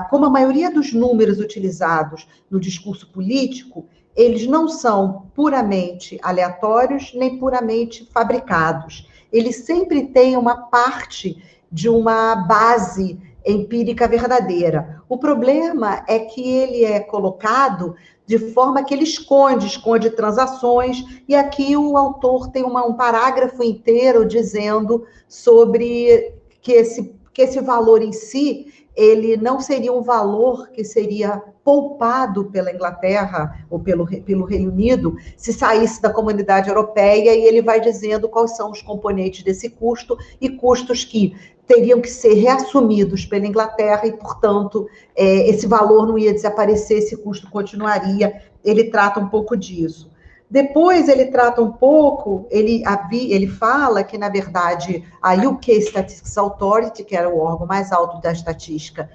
Como a maioria dos números utilizados no discurso político, eles não são puramente aleatórios, nem puramente fabricados. Eles sempre têm uma parte de uma base empírica verdadeira. O problema é que ele é colocado de forma que ele esconde transações, e aqui o autor tem um parágrafo inteiro dizendo sobre que esse valor em si, ele não seria um valor que seria poupado pela Inglaterra ou pelo Reino Unido se saísse da comunidade europeia, e ele vai dizendo quais são os componentes desse custo, e custos que teriam que ser reassumidos pela Inglaterra, e, portanto, esse valor não ia desaparecer, esse custo continuaria. Ele trata um pouco disso. Depois ele trata um pouco, ele fala que, na verdade, a UK Statistics Authority, que era o órgão mais alto da estatística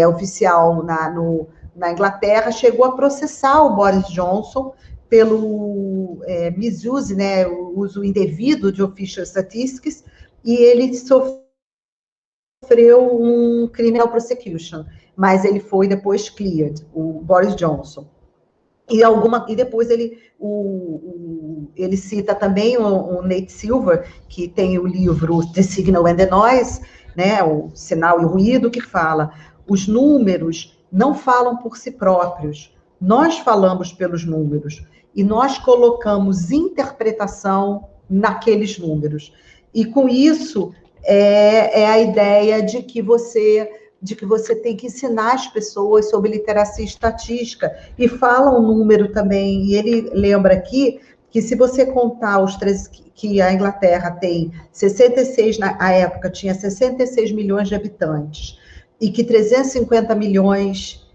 oficial na Inglaterra, chegou a processar o Boris Johnson pelo misuse, né, o uso indevido de official statistics, e ele sofreu um criminal prosecution, mas ele foi depois cleared, o Boris Johnson. E depois ele cita também o Nate Silver, que tem o livro The Signal and the Noise, né, o sinal e o ruído, que fala: os números não falam por si próprios, nós falamos pelos números, e nós colocamos interpretação naqueles números. E com isso, a ideia de que você tem que ensinar as pessoas sobre literacia estatística, e fala um número também, e ele lembra aqui que se você contar que a Inglaterra tem 66, na época tinha 66 milhões de habitantes, e que 350 milhões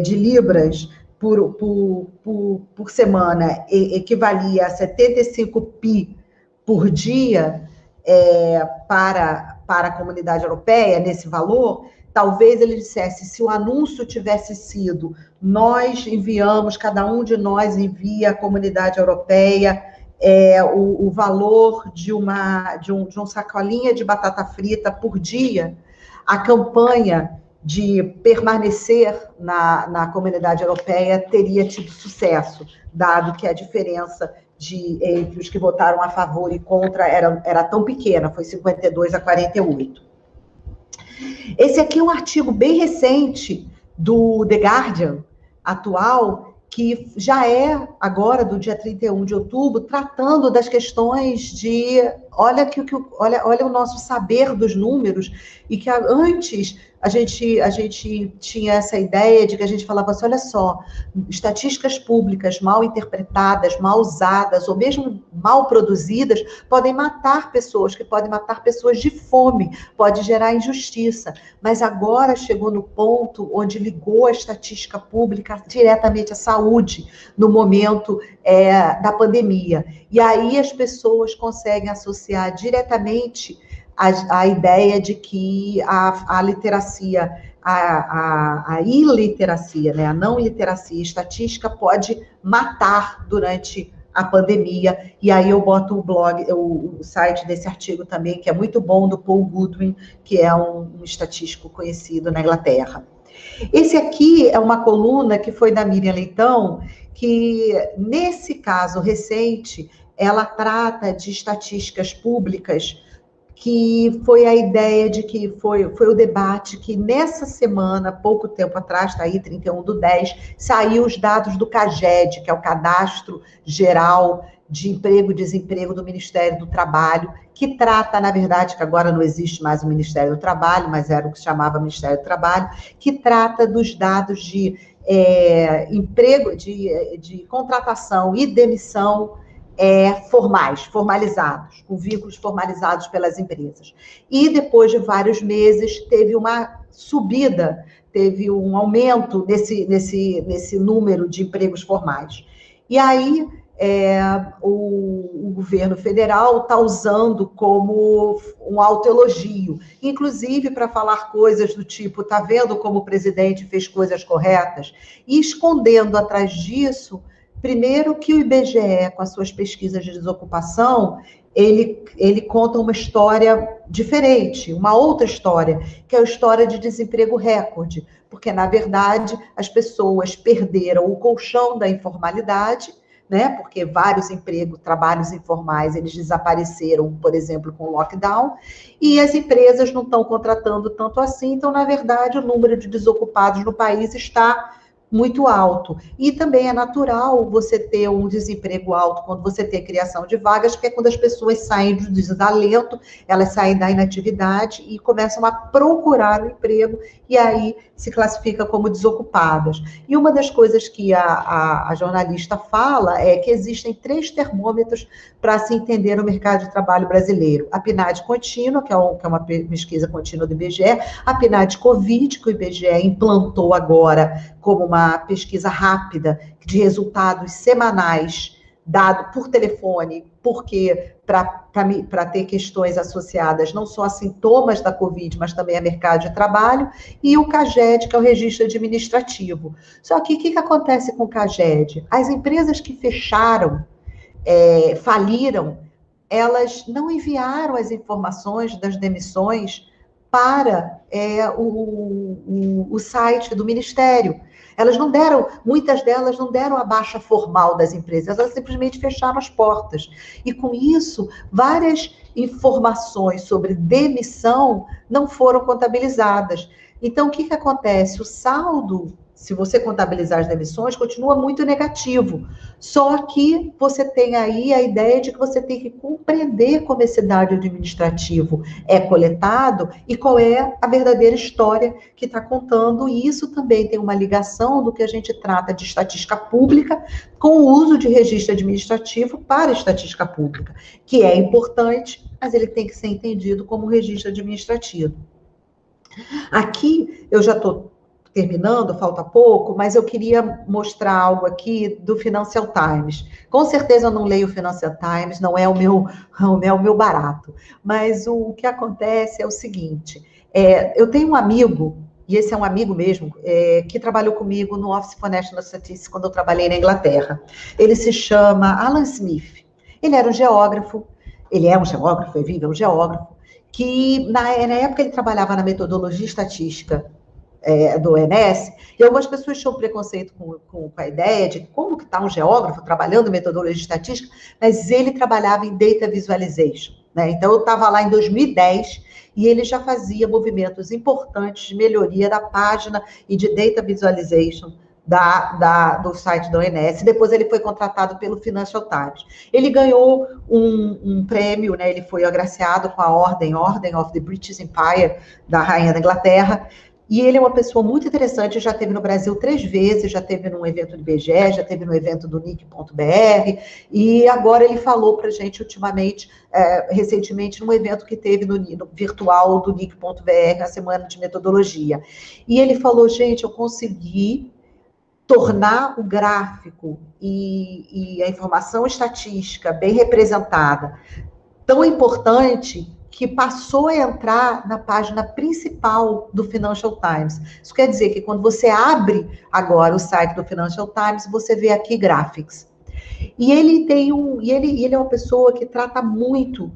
de libras por semana equivalia a 75 pi por dia para a comunidade europeia, nesse valor, talvez ele dissesse: se o anúncio tivesse sido, nós enviamos, cada um de nós envia à comunidade europeia o valor de um sacolinha de batata frita por dia, a campanha de permanecer na comunidade europeia teria tido sucesso, dado que a diferença entre os que votaram a favor e contra era tão pequena, foi 52 a 48. Esse aqui é um artigo bem recente do The Guardian, atual, que já é agora do dia 31 de outubro, tratando das questões de, olha o nosso saber dos números, e que antes a gente tinha essa ideia de que a gente falava assim, olha só, estatísticas públicas mal interpretadas, mal usadas, ou mesmo mal produzidas, podem matar pessoas, que podem matar pessoas de fome, pode gerar injustiça. Mas agora chegou no ponto onde ligou a estatística pública diretamente à saúde, no momento da pandemia. E aí as pessoas conseguem associar diretamente a ideia de que a literacia, a iliteracia, né, a não literacia estatística pode matar durante a pandemia. E aí eu boto o site desse artigo também, que é muito bom, do Paul Goodwin, que é um estatístico conhecido na Inglaterra. Esse aqui é uma coluna que foi da Miriam Leitão, que nesse caso recente, ela trata de estatísticas públicas, que foi a ideia de que foi o debate que nessa semana, pouco tempo atrás, está aí, 31/10, saiu os dados do CAGED, que é o Cadastro Geral de Emprego e Desemprego do Ministério do Trabalho, que trata, na verdade, que agora não existe mais o Ministério do Trabalho, mas era o que se chamava Ministério do Trabalho, que trata dos dados de emprego, de contratação e demissão formalizados, com vínculos formalizados pelas empresas. E depois de vários meses, teve uma subida, teve um aumento nesse número de empregos formais. E aí, o governo federal está usando como um autoelogio, inclusive para falar coisas do tipo, está vendo como o presidente fez coisas corretas? E escondendo atrás disso, primeiro que o IBGE, com as suas pesquisas de desocupação, ele conta uma história diferente, uma outra história, que é a história de desemprego recorde, porque, na verdade, as pessoas perderam o colchão da informalidade, né? Porque vários trabalhos informais, eles desapareceram, por exemplo, com o lockdown, e as empresas não estão contratando tanto assim, então, na verdade, o número de desocupados no país está muito alto. E também é natural você ter um desemprego alto quando você tem a criação de vagas, que é quando as pessoas saem do desalento, elas saem da inatividade e começam a procurar um emprego, e aí se classifica como desocupadas. E uma das coisas que a jornalista fala é que existem 3 termômetros para se entender o mercado de trabalho brasileiro. A PNAD contínua, que é uma pesquisa contínua do IBGE, a PNAD Covid, que o IBGE implantou agora como uma pesquisa rápida de resultados semanais, dado por telefone, porque para ter questões associadas não só a sintomas da Covid, mas também a mercado de trabalho, e o CAGED, que é o registro administrativo. Só que o que acontece com o CAGED? As empresas que fecharam, faliram, elas não enviaram as informações das demissões para o site do Ministério. Muitas delas não deram a baixa formal das empresas, elas simplesmente fecharam as portas. E com isso, várias informações sobre demissão não foram contabilizadas. Então, o que acontece? O saldo, se você contabilizar as demissões, continua muito negativo. Só que você tem aí a ideia de que você tem que compreender como esse dado administrativo é coletado e qual é a verdadeira história que está contando. E isso também tem uma ligação do que a gente trata de estatística pública com o uso de registro administrativo para estatística pública, que é importante, mas ele tem que ser entendido como registro administrativo. Aqui, eu já estou terminando, falta pouco, mas eu queria mostrar algo aqui do Financial Times. Com certeza eu não leio o Financial Times, não é o meu barato. Mas o que acontece é o seguinte, eu tenho um amigo, e esse é um amigo mesmo, que trabalhou comigo no Office for National Statistics quando eu trabalhei na Inglaterra. Ele se chama Alan Smith. Ele era um geógrafo, ele é um geógrafo, é vivo, é um geógrafo, que na época ele trabalhava na metodologia estatística do ONS, e algumas pessoas tinham preconceito com a ideia de como que está um geógrafo trabalhando em metodologia estatística, mas ele trabalhava em data visualization, né? Então, eu estava lá em 2010 e ele já fazia movimentos importantes de melhoria da página e de data visualization do site da ONS. Depois ele foi contratado pelo Financial Times. Ele ganhou um prêmio, né? Ele foi agraciado com a Ordem of the British Empire, da Rainha da Inglaterra. E ele é uma pessoa muito interessante, já esteve no Brasil 3 vezes, já esteve num evento do IBGE, já esteve no evento do NIC.br, e agora ele falou para a gente recentemente, num evento que teve no virtual do NIC.br, na Semana de Metodologia. E ele falou, gente, eu consegui tornar o gráfico e a informação estatística bem representada tão importante que passou a entrar na página principal do Financial Times. Isso quer dizer que quando você abre agora o site do Financial Times, você vê aqui graphics. E ele é uma pessoa que trata muito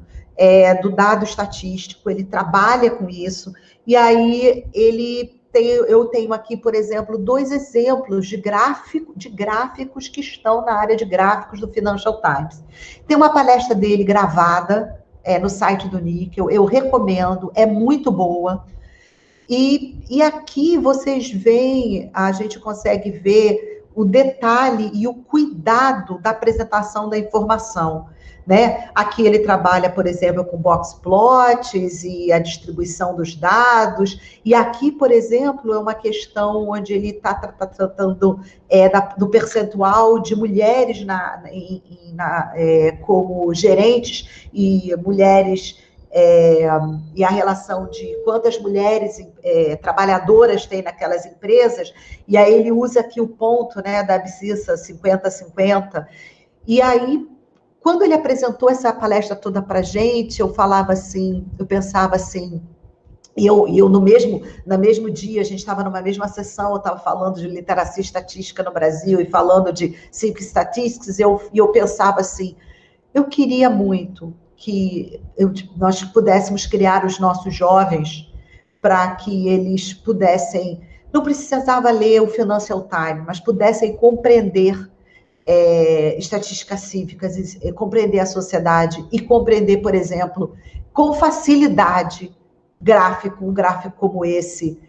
do dado estatístico, ele trabalha com isso, e aí eu tenho aqui, por exemplo, 2 exemplos de gráficos que estão na área de gráficos do Financial Times. Tem uma palestra dele gravada no site do NIC, eu recomendo, é muito boa. E aqui vocês veem, a gente consegue ver o detalhe e o cuidado da apresentação da informação, né? Aqui ele trabalha, por exemplo, com box plots e a distribuição dos dados, e aqui, por exemplo, é uma questão onde ele está tratando do percentual de mulheres como gerentes e mulheres, e a relação de quantas mulheres trabalhadoras tem naquelas empresas, e aí ele usa aqui o ponto, né, da abscissa 50-50, e aí, quando ele apresentou essa palestra toda para a gente, eu pensava assim, e eu no mesmo dia, a gente estava numa mesma sessão, eu estava falando de literacia estatística no Brasil e falando de Civic Statistics, e eu pensava assim, eu queria muito que nós pudéssemos criar os nossos jovens para que eles pudessem, não precisava ler o Financial Times, mas pudessem compreender estatísticas cívicas, compreender a sociedade e compreender, por exemplo, com facilidade, um gráfico como esse,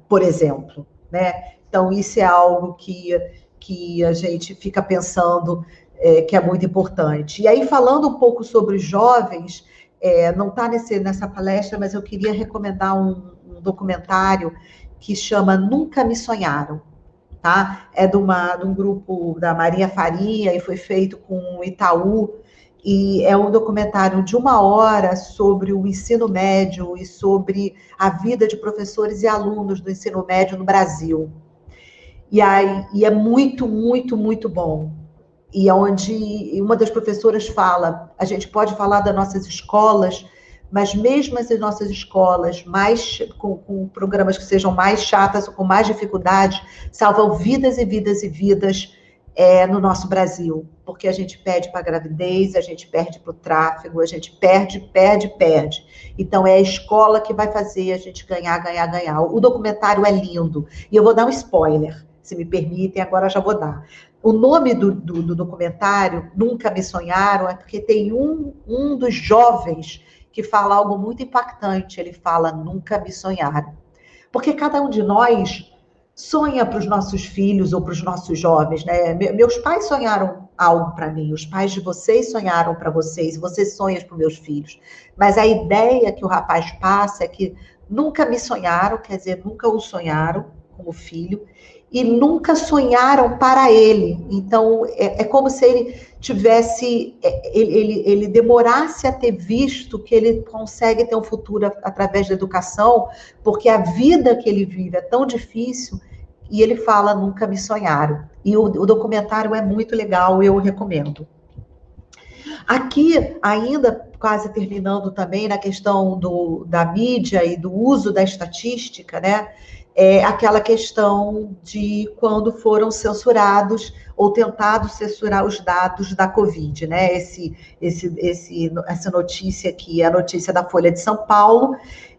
por exemplo, né? Então, isso é algo que a gente fica pensando que é muito importante. E aí, falando um pouco sobre os jovens, não está nessa palestra, mas eu queria recomendar um documentário que chama Nunca Me Sonharam. Tá? É de um grupo da Maria Faria e foi feito com o Itaú, e é um documentário de 1 hora sobre o ensino médio e sobre a vida de professores e alunos do ensino médio no Brasil. E é muito, muito, muito bom. E onde uma das professoras fala, a gente pode falar das nossas escolas, mas mesmo as nossas escolas com programas que sejam mais chatas ou com mais dificuldades, salvam vidas e vidas e vidas no nosso Brasil, porque a gente perde para a gravidez, a gente perde para o tráfego, a gente perde. Então, é a escola que vai fazer a gente ganhar. O documentário é lindo. E eu vou dar um spoiler, se me permitem, agora já vou dar. O nome do documentário, Nunca Me Sonharam, é porque tem um dos jovens que fala algo muito impactante. Ele fala, nunca me sonharam. Porque cada um de nós sonha para os nossos filhos ou para os nossos jovens, né? Meus pais sonharam algo para mim, os pais de vocês sonharam para vocês sonham para os meus filhos. Mas a ideia que o rapaz passa é que nunca me sonharam, quer dizer, nunca o sonharam como filho, e nunca sonharam para ele. Então, é como se ele tivesse, ele demorasse a ter visto que ele consegue ter um futuro através da educação, porque a vida que ele vive é tão difícil, e ele fala, nunca me sonharam. E o documentário é muito legal, eu recomendo. Aqui, ainda quase terminando também na questão da mídia e do uso da estatística, né? é aquela questão de quando foram censurados ou tentado censurar os dados da Covid, né? Essa notícia aqui é a notícia da Folha de São Paulo,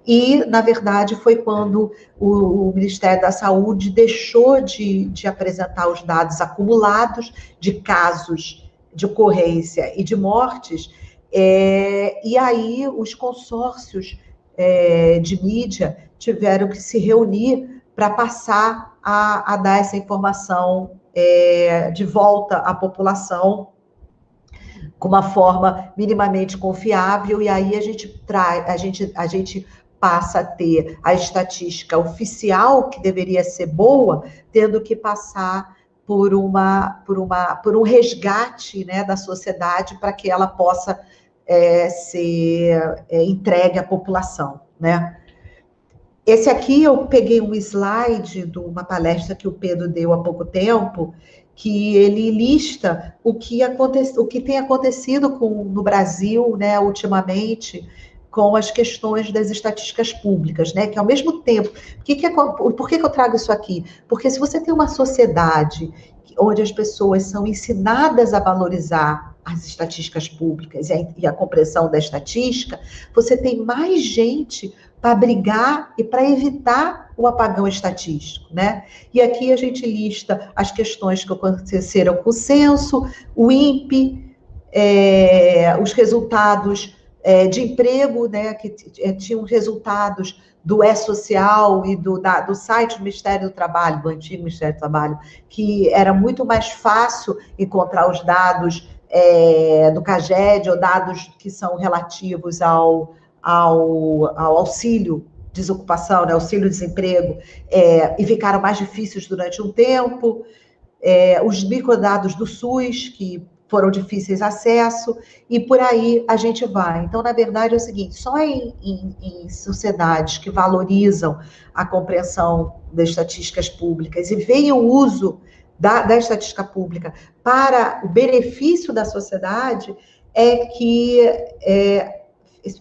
e, na verdade, foi quando o Ministério da Saúde deixou de apresentar os dados acumulados de casos de ocorrência e de mortes, e aí os consórcios de mídia tiveram que se reunir para passar a dar essa informação de volta à população com uma forma minimamente confiável, e aí a gente passa a ter a estatística oficial, que deveria ser boa, tendo que passar por um resgate, né, da sociedade para que ela possa ser entregue à população, né? Esse aqui eu peguei um slide de uma palestra que o Pedro deu há pouco tempo, que ele lista o que tem acontecido no Brasil, né, ultimamente, com as questões das estatísticas públicas, né? Que ao mesmo tempo, por que eu trago isso aqui? Porque se você tem uma sociedade onde as pessoas são ensinadas a valorizar as estatísticas públicas e a compreensão da estatística, você tem mais gente para brigar e para evitar o apagão estatístico, né? E aqui a gente lista as questões que aconteceram com o censo, o INPE, os resultados de emprego, né, que tinham resultados do E-Social e do site do Ministério do Trabalho, do antigo Ministério do Trabalho, que era muito mais fácil encontrar os dados do CAGED, ou dados que são relativos ao auxílio desocupação, né, auxílio-desemprego, e ficaram mais difíceis durante um tempo, os microdados do SUS, que foram difíceis de acesso, e por aí a gente vai. Então, na verdade, é o seguinte, só em sociedades que valorizam a compreensão das estatísticas públicas e veem o uso da estatística pública para o benefício da sociedade, é que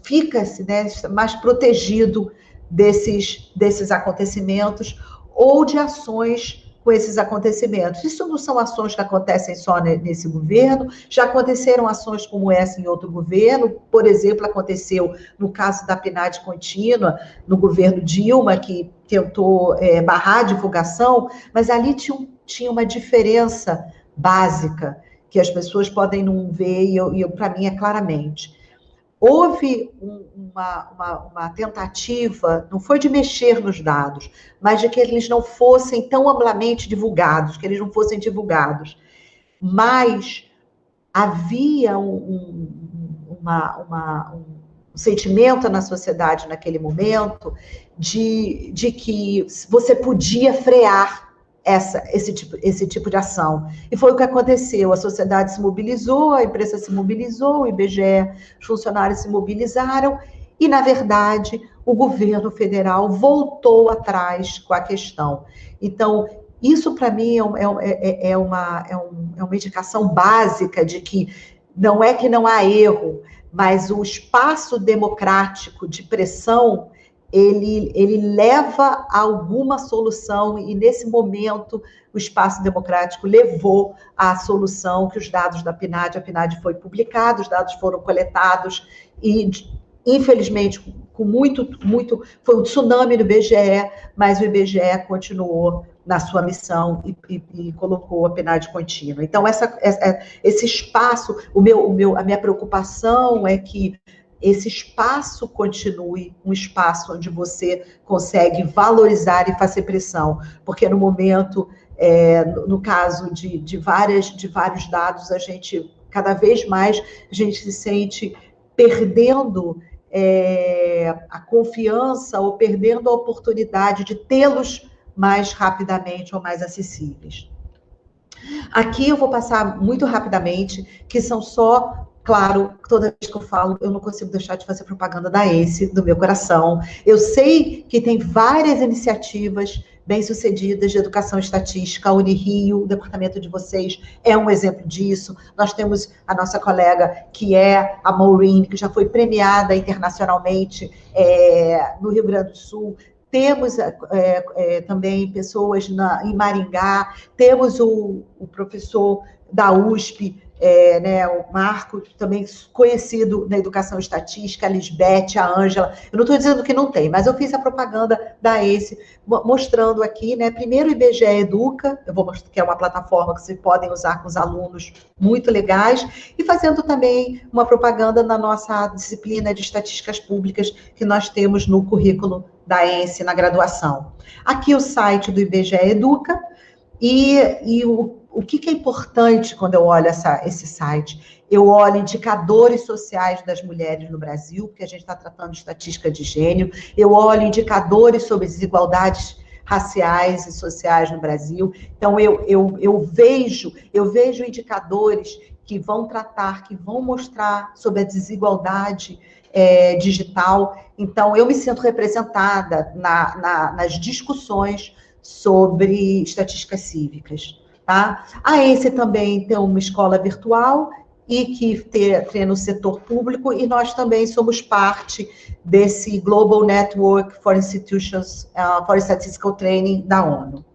fica-se, né, mais protegido desses acontecimentos ou de ações com esses acontecimentos. Isso não são ações que acontecem só nesse governo, já aconteceram ações como essa em outro governo, por exemplo, aconteceu no caso da PNAD contínua, no governo Dilma, que tentou barrar a divulgação, mas ali tinha uma diferença básica, que as pessoas podem não ver, e para mim é claramente. Houve uma tentativa, não foi de mexer nos dados, mas de que eles não fossem tão amplamente divulgados, Mas havia um sentimento na sociedade naquele momento de que você podia frear esse tipo de ação. E foi o que aconteceu. A sociedade se mobilizou, a imprensa se mobilizou, o IBGE, os funcionários se mobilizaram, e, na verdade, o governo federal voltou atrás com a questão. Então, isso, para mim, é uma indicação básica de que não é que não há erro, mas o espaço democrático de pressão ele leva a alguma solução, e nesse momento o espaço democrático levou à solução que os dados da PNAD, a PNAD foi publicada, os dados foram coletados, e infelizmente foi um tsunami no IBGE, mas o IBGE continuou na sua missão e colocou a PNAD contínua. Então, esse espaço, a minha preocupação é que esse espaço continue um espaço onde você consegue valorizar e fazer pressão, porque no momento, no caso de vários dados, cada vez mais, a gente se sente perdendo a confiança ou perdendo a oportunidade de tê-los mais rapidamente ou mais acessíveis. Aqui eu vou passar muito rapidamente, que são só... Claro, toda vez que eu falo, eu não consigo deixar de fazer propaganda da ACE, do meu coração. Eu sei que tem várias iniciativas bem-sucedidas de educação estatística, a Unirio, o departamento de vocês é um exemplo disso. Nós temos a nossa colega, que é a Maureen, que já foi premiada internacionalmente no Rio Grande do Sul, temos também pessoas em Maringá, temos o professor da USP, né, o Marco, também conhecido na educação estatística, a Lisbeth, a Ângela. Eu não estou dizendo que não tem, mas eu fiz a propaganda da ACE, mostrando aqui, né, primeiro o IBGE Educa, eu vou mostrar que é uma plataforma que vocês podem usar com os alunos, muito legais, e fazendo também uma propaganda na nossa disciplina de estatísticas públicas que nós temos no currículo da ENSE na graduação. Aqui o site do IBGE Educa, e o que é importante quando eu olho esse site? Eu olho indicadores sociais das mulheres no Brasil, porque a gente está tratando de estatística de gênero, eu olho indicadores sobre desigualdades raciais e sociais no Brasil, então eu vejo indicadores que vão tratar, que vão mostrar sobre a desigualdade digital, então eu me sinto representada nas discussões sobre estatísticas cívicas, tá? A ENSE também tem uma escola virtual e que treina no setor público, e nós também somos parte desse Global Network for Institutions for Statistical Training da ONU.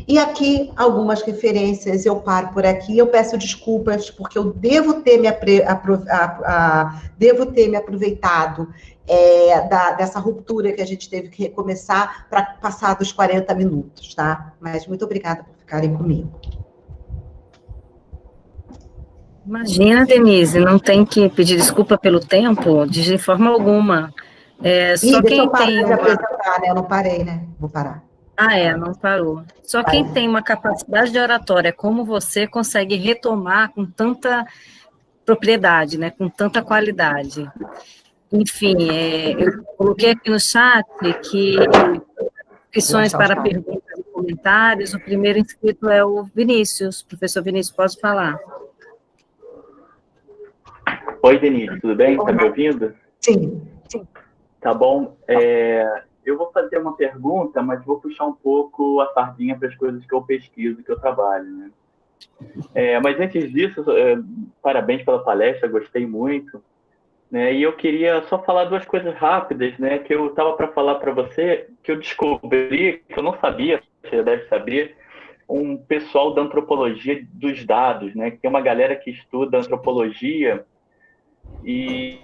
E aqui, algumas referências, eu paro por aqui, eu peço desculpas, porque eu devo ter me aproveitado dessa ruptura que a gente teve que recomeçar para passar dos 40 minutos, tá? Mas muito obrigada por ficarem comigo. Imagina, Denise, não tem que pedir desculpa pelo tempo, de forma alguma. Só deixa quem eu parar tem de apresentar, né? Eu não parei, né? Vou parar. Não parou. Só quem tem uma capacidade de oratória como você consegue retomar com tanta propriedade, né? Com tanta qualidade. Enfim, eu coloquei aqui no chat que inscrições para perguntas e comentários. O primeiro inscrito é o Vinícius. Professor Vinícius, pode falar. Oi, Denise, tudo bem? Está me ouvindo? Sim. Tá bom. Eu vou fazer uma pergunta, mas vou puxar um pouco a sardinha para as coisas que eu pesquiso, que eu trabalho, né? Mas antes disso, parabéns pela palestra, gostei muito. Né? E eu queria só falar duas coisas rápidas, né? Que eu estava para falar para você, que eu descobri, que eu não sabia, você já deve saber, um pessoal da antropologia dos dados, né? Que tem uma galera que estuda antropologia e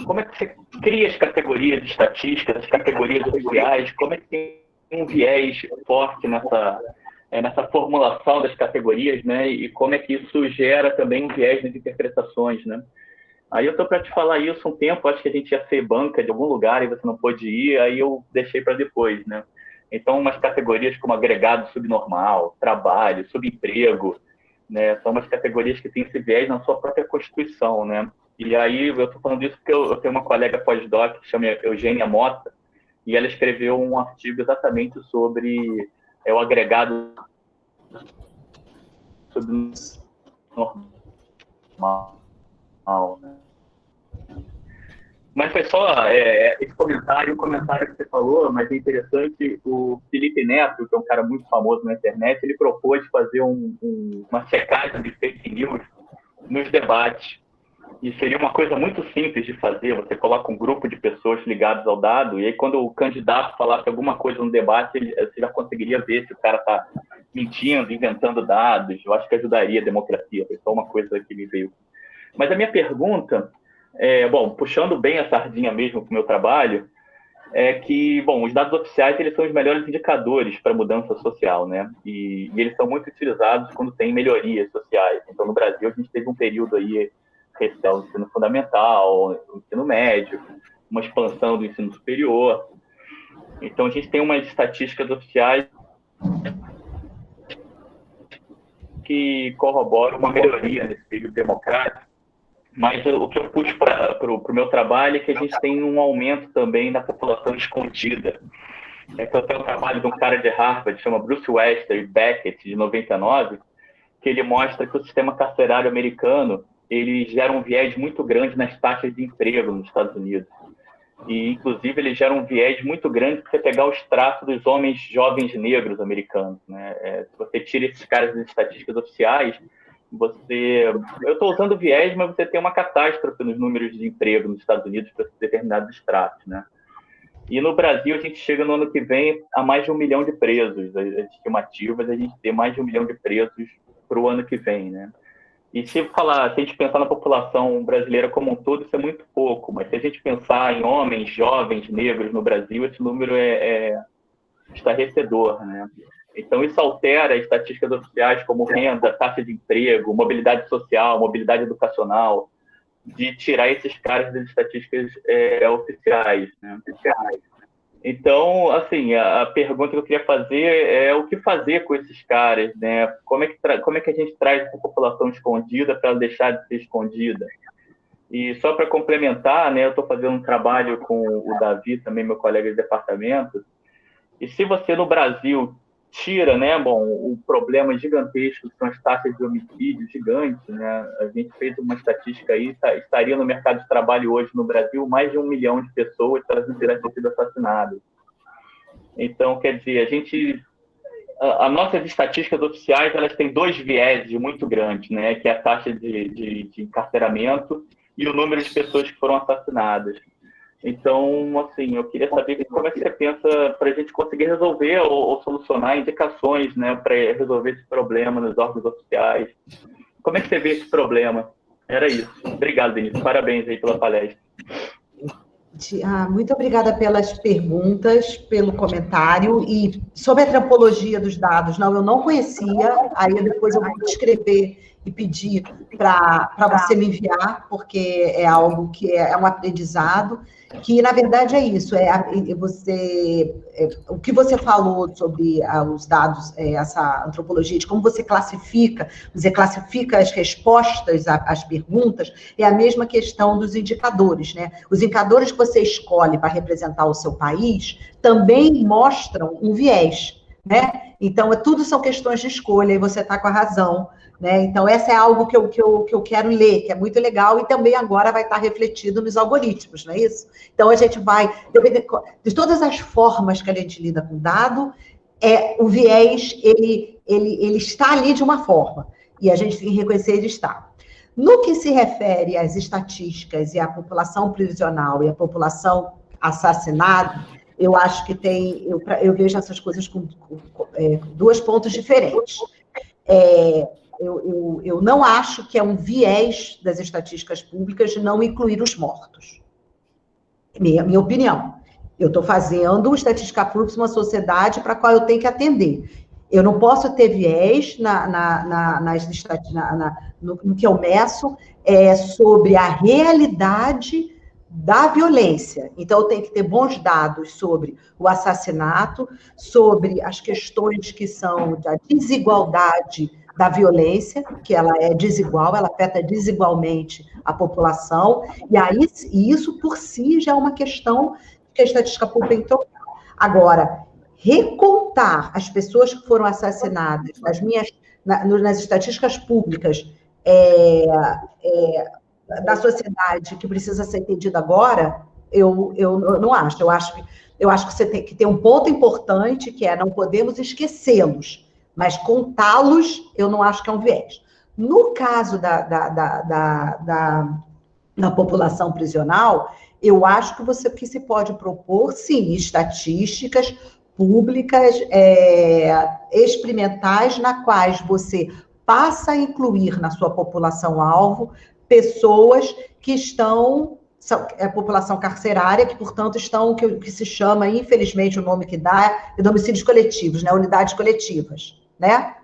como é que você cria as categorias de estatística, as categorias oficiais, como é que tem um viés forte nessa formulação das categorias, né? E como é que isso gera também um viés nas interpretações, né? Aí eu estou para te falar isso um tempo, acho que a gente ia ser banca de algum lugar e você não pôde ir, aí eu deixei para depois, né? Então, umas categorias como agregado subnormal, trabalho, subemprego, né? São umas categorias que têm esse viés na sua própria Constituição, né? E aí eu estou falando isso porque eu tenho uma colega pós-doc que chama Eugênia Mota, e ela escreveu um artigo exatamente sobre o agregado subnormal, né? Mas foi só esse comentário, o comentário que você falou, mas é interessante, o Felipe Neto, que é um cara muito famoso na internet, ele propôs fazer uma checagem de fake news nos debates. E seria uma coisa muito simples de fazer, você coloca um grupo de pessoas ligadas ao dado, e aí quando o candidato falasse alguma coisa no debate, você já conseguiria ver se o cara está mentindo, inventando dados. Eu acho que ajudaria a democracia, foi só uma coisa que me veio. Mas a minha pergunta... puxando bem a sardinha mesmo para o meu trabalho, é que, os dados oficiais, eles são os melhores indicadores para a mudança social, né? E eles são muito utilizados quando tem melhorias sociais. Então, no Brasil, a gente teve um período aí, do ensino fundamental, do ensino médio, uma expansão do ensino superior. Então, a gente tem umas estatísticas oficiais que corroboram uma melhoria nesse período democrático. Mas o que eu puxo para o meu trabalho é que a gente tem um aumento também da população escondida. Eu tenho um trabalho de um cara de Harvard, chama Bruce Wester e Beckett, de 99, que ele mostra que o sistema carcerário americano ele gera um viés muito grande nas taxas de emprego nos Estados Unidos. E, inclusive, ele gera um viés muito grande se você pegar o extrato dos homens jovens negros americanos, né? Se você tira esses caras das estatísticas oficiais, eu estou usando viés, mas você tem uma catástrofe nos números de emprego nos Estados Unidos para determinados estratos, né? E no Brasil, a gente chega no ano que vem a mais de 1 milhão de presos. As estimativas, a gente tem mais de 1 milhão de presos para o ano que vem, né? E se a gente pensar na população brasileira como um todo, isso é muito pouco. Mas se a gente pensar em homens, jovens, negros no Brasil, esse número é estarrecedor, né? Então, isso altera as estatísticas oficiais como renda, taxa de emprego, mobilidade social, mobilidade educacional, de tirar esses caras das estatísticas oficiais, né? Então, assim, a pergunta que eu queria fazer é o que fazer com esses caras, né? Como é que a gente traz essa população escondida para ela deixar de ser escondida? E só para complementar, né, eu estou fazendo um trabalho com o Davi, também meu colega de departamento, e se você no Brasil tira, né, o problema gigantesco que são as taxas de homicídio gigantes, né? A gente fez uma estatística aí, estaria no mercado de trabalho hoje no Brasil mais de 1 milhão de pessoas que elas não teriam sido assassinadas. Então, quer dizer, as nossas estatísticas oficiais, elas têm 2 vieses muito grandes, né? Que é a taxa de encarceramento e o número de pessoas que foram assassinadas. Então, assim, eu queria saber como é que você pensa para a gente conseguir resolver ou solucionar indicações, né, para resolver esse problema nos órgãos oficiais. Como é que você vê esse problema? Era isso. Obrigado, Denise. Parabéns aí pela palestra. Muito obrigada pelas perguntas, pelo comentário. E sobre a antropologia dos dados, eu não conhecia, aí depois eu vou escrever e pedir para você me enviar, porque é algo que é um aprendizado, que, na verdade, é isso, o que você falou sobre os dados, essa antropologia, de como você classifica as respostas às perguntas, é a mesma questão dos indicadores, né? Os indicadores que você escolhe para representar o seu país também mostram um viés, né? Então, tudo são questões de escolha, e você está com a razão, né? Então, essa é algo que eu quero ler, que é muito legal, e também agora vai estar refletido nos algoritmos, não é isso? Então, a gente vai, de todas as formas que a gente lida com dado, o viés, ele está ali de uma forma, e a gente tem que reconhecer ele está. No que se refere às estatísticas e à população prisional e à população assassinada, eu acho que eu vejo essas coisas com 2 pontos diferentes. Eu não acho que é um viés das estatísticas públicas de não incluir os mortos. Minha opinião. Eu estou fazendo estatística pública uma sociedade para a qual eu tenho que atender. Eu não posso ter viés no que eu meço sobre a realidade da violência. Então, eu tenho que ter bons dados sobre o assassinato, sobre as questões que são da desigualdade da violência, que ela é desigual, ela afeta desigualmente a população, e isso por si já é uma questão que a estatística pública tem que tocar. Agora, recontar as pessoas que foram assassinadas nas estatísticas públicas da sociedade que precisa ser entendida agora, eu não acho. Eu acho que você tem que ter um ponto importante, que não podemos esquecê-los, mas contá-los, eu não acho que é um viés. No caso da população prisional, eu acho que se pode propor, sim, estatísticas públicas experimentais, na quais você passa a incluir na sua população-alvo pessoas que estão, a população carcerária, que, portanto, estão, o que se chama, infelizmente, o nome que dá, de domicílios coletivos, né, unidades coletivas, né?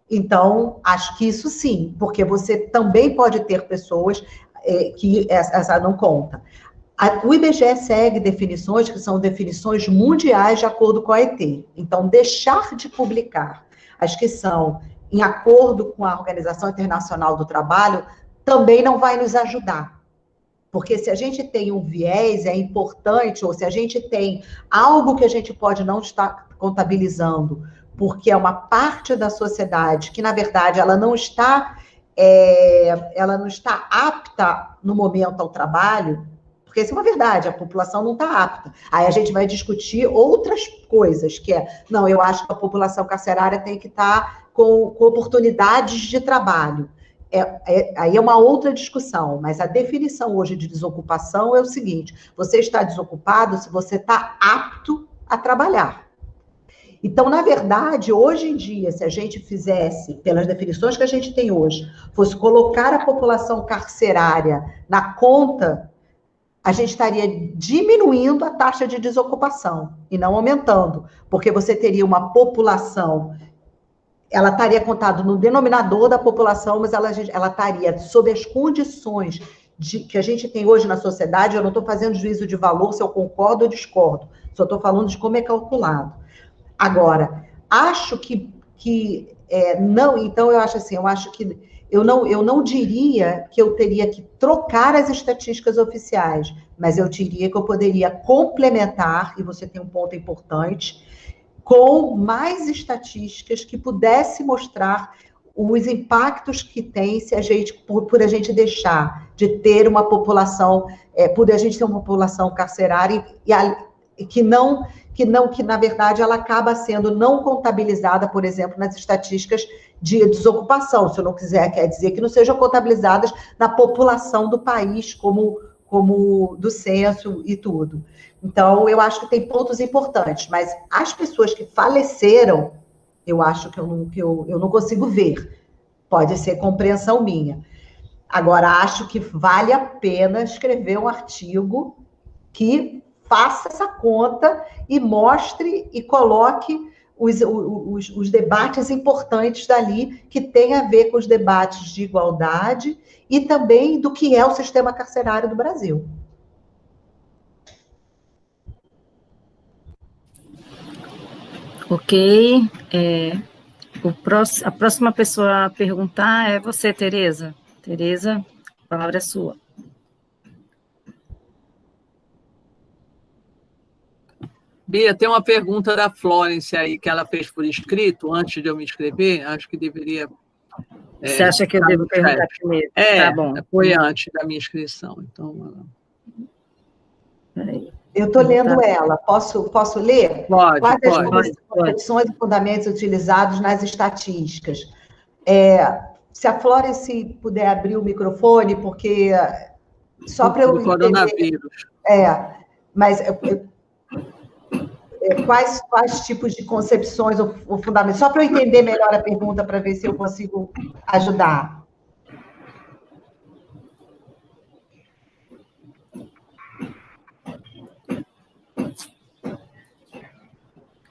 Então, acho que isso sim, porque você também pode ter pessoas que essa não conta. O IBGE segue definições que são definições mundiais de acordo com a OIT. Então, deixar de publicar as que são em acordo com a Organização Internacional do Trabalho também não vai nos ajudar. Porque se a gente tem um viés, é importante, ou se a gente tem algo que a gente pode não estar contabilizando, porque é uma parte da sociedade que, na verdade, ela não está apta no momento ao trabalho, porque isso é uma verdade, a população não está apta. Aí a gente vai discutir outras coisas, eu acho que a população carcerária tem que estar com oportunidades de trabalho. aí é uma outra discussão, mas a definição hoje de desocupação é o seguinte: você está desocupado se você está apto a trabalhar. Então, na verdade, hoje em dia, se a gente fizesse, pelas definições que a gente tem hoje, fosse colocar a população carcerária na conta, a gente estaria diminuindo a taxa de desocupação e não aumentando, porque você teria uma população, ela estaria contada no denominador da população, mas ela estaria sob as condições que a gente tem hoje na sociedade. Eu não estou fazendo juízo de valor se eu concordo ou discordo, só estou falando de como é calculado. Agora, acho que não, então eu acho que eu não diria que eu teria que trocar as estatísticas oficiais, mas eu diria que eu poderia complementar, e você tem um ponto importante, com mais estatísticas que pudesse mostrar os impactos que tem se a gente, por a gente deixar de ter uma população, por a gente ter uma população carcerária que na verdade ela acaba sendo não contabilizada, por exemplo, nas estatísticas de desocupação. Se eu não quiser, quer dizer que não sejam contabilizadas na população do país, como do censo e tudo. Então, eu acho que tem pontos importantes, mas as pessoas que faleceram, eu acho que eu não consigo ver. Pode ser compreensão minha. Agora, acho que vale a pena escrever um artigo que faça essa conta e mostre e coloque os debates importantes dali, que tem a ver com os debates de igualdade e também do que é o sistema carcerário do Brasil. Ok. A próxima pessoa a perguntar é você, Tereza. Tereza, a palavra é sua. Bia, tem uma pergunta da Florence aí, que ela fez por escrito, antes de eu me inscrever, acho que deveria... Você acha que eu devo perguntar primeiro? Tá bom. Foi antes da minha inscrição, então... Peraí. Eu estou lendo ela. Posso ler? Pode. Quais as concepções e fundamentos utilizados nas estatísticas? Se a Florence puder abrir o microfone, porque só para eu entender... Coronavírus. Mas quais tipos de concepções ou fundamentos? Só para eu entender melhor a pergunta, para ver se eu consigo ajudar.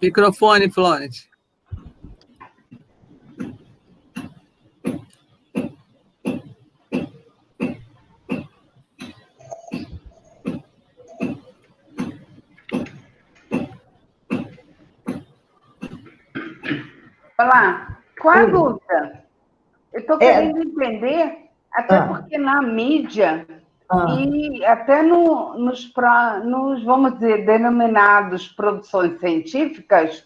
Microfone, Florence. Olá, qual a dúvida? Eu estou querendo entender, até porque na mídia e até nos, vamos dizer, denominados produções científicas,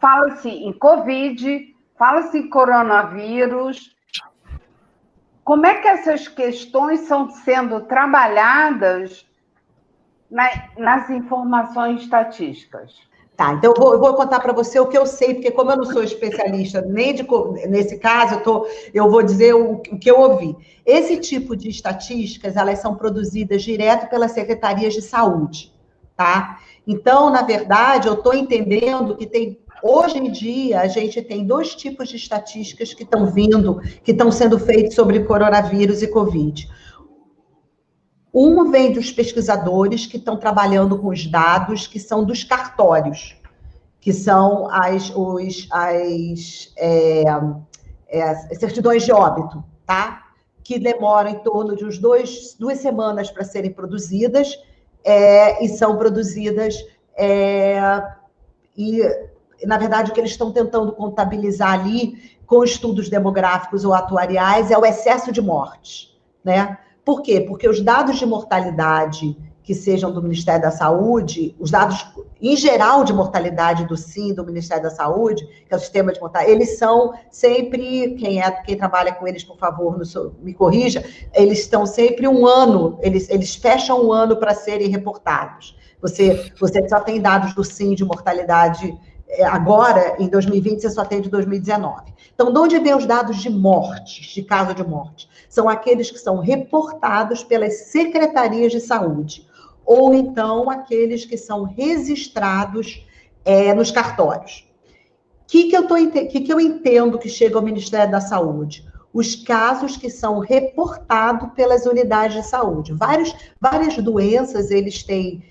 fala-se em Covid, fala-se em coronavírus. Como é que essas questões estão sendo trabalhadas nas informações estatísticas? Tá, então eu vou contar para você o que eu sei, porque como eu não sou especialista nesse caso, eu vou dizer o que eu ouvi. Esse tipo de estatísticas, elas são produzidas direto pelas secretarias de saúde, tá? Então, na verdade, eu estou entendendo que hoje em dia, a gente tem dois tipos de estatísticas que estão sendo feitas sobre coronavírus e Covid. Um vem dos pesquisadores que estão trabalhando com os dados que são dos cartórios, que são as certidões de óbito, tá? Que demoram em torno de 2 semanas para serem produzidas, e são produzidas, e, na verdade, o que eles estão tentando contabilizar ali, com estudos demográficos ou atuariais, é o excesso de mortes, né? Por quê? Porque os dados de mortalidade que sejam do Ministério da Saúde, os dados, em geral, de mortalidade do SIM, do Ministério da Saúde, que é o sistema de mortalidade, eles são sempre, quem trabalha com eles, por favor, me corrija, eles estão sempre um ano, eles fecham um ano para serem reportados. Você só tem dados do SIM de mortalidade agora, em 2020, você só tem de 2019. Então, de onde vem os dados de mortes, de caso de morte? São aqueles que são reportados pelas secretarias de saúde, ou então aqueles que são registrados nos cartórios. O que eu entendo que chega ao Ministério da Saúde? Os casos que são reportados pelas unidades de saúde. Várias doenças, eles têm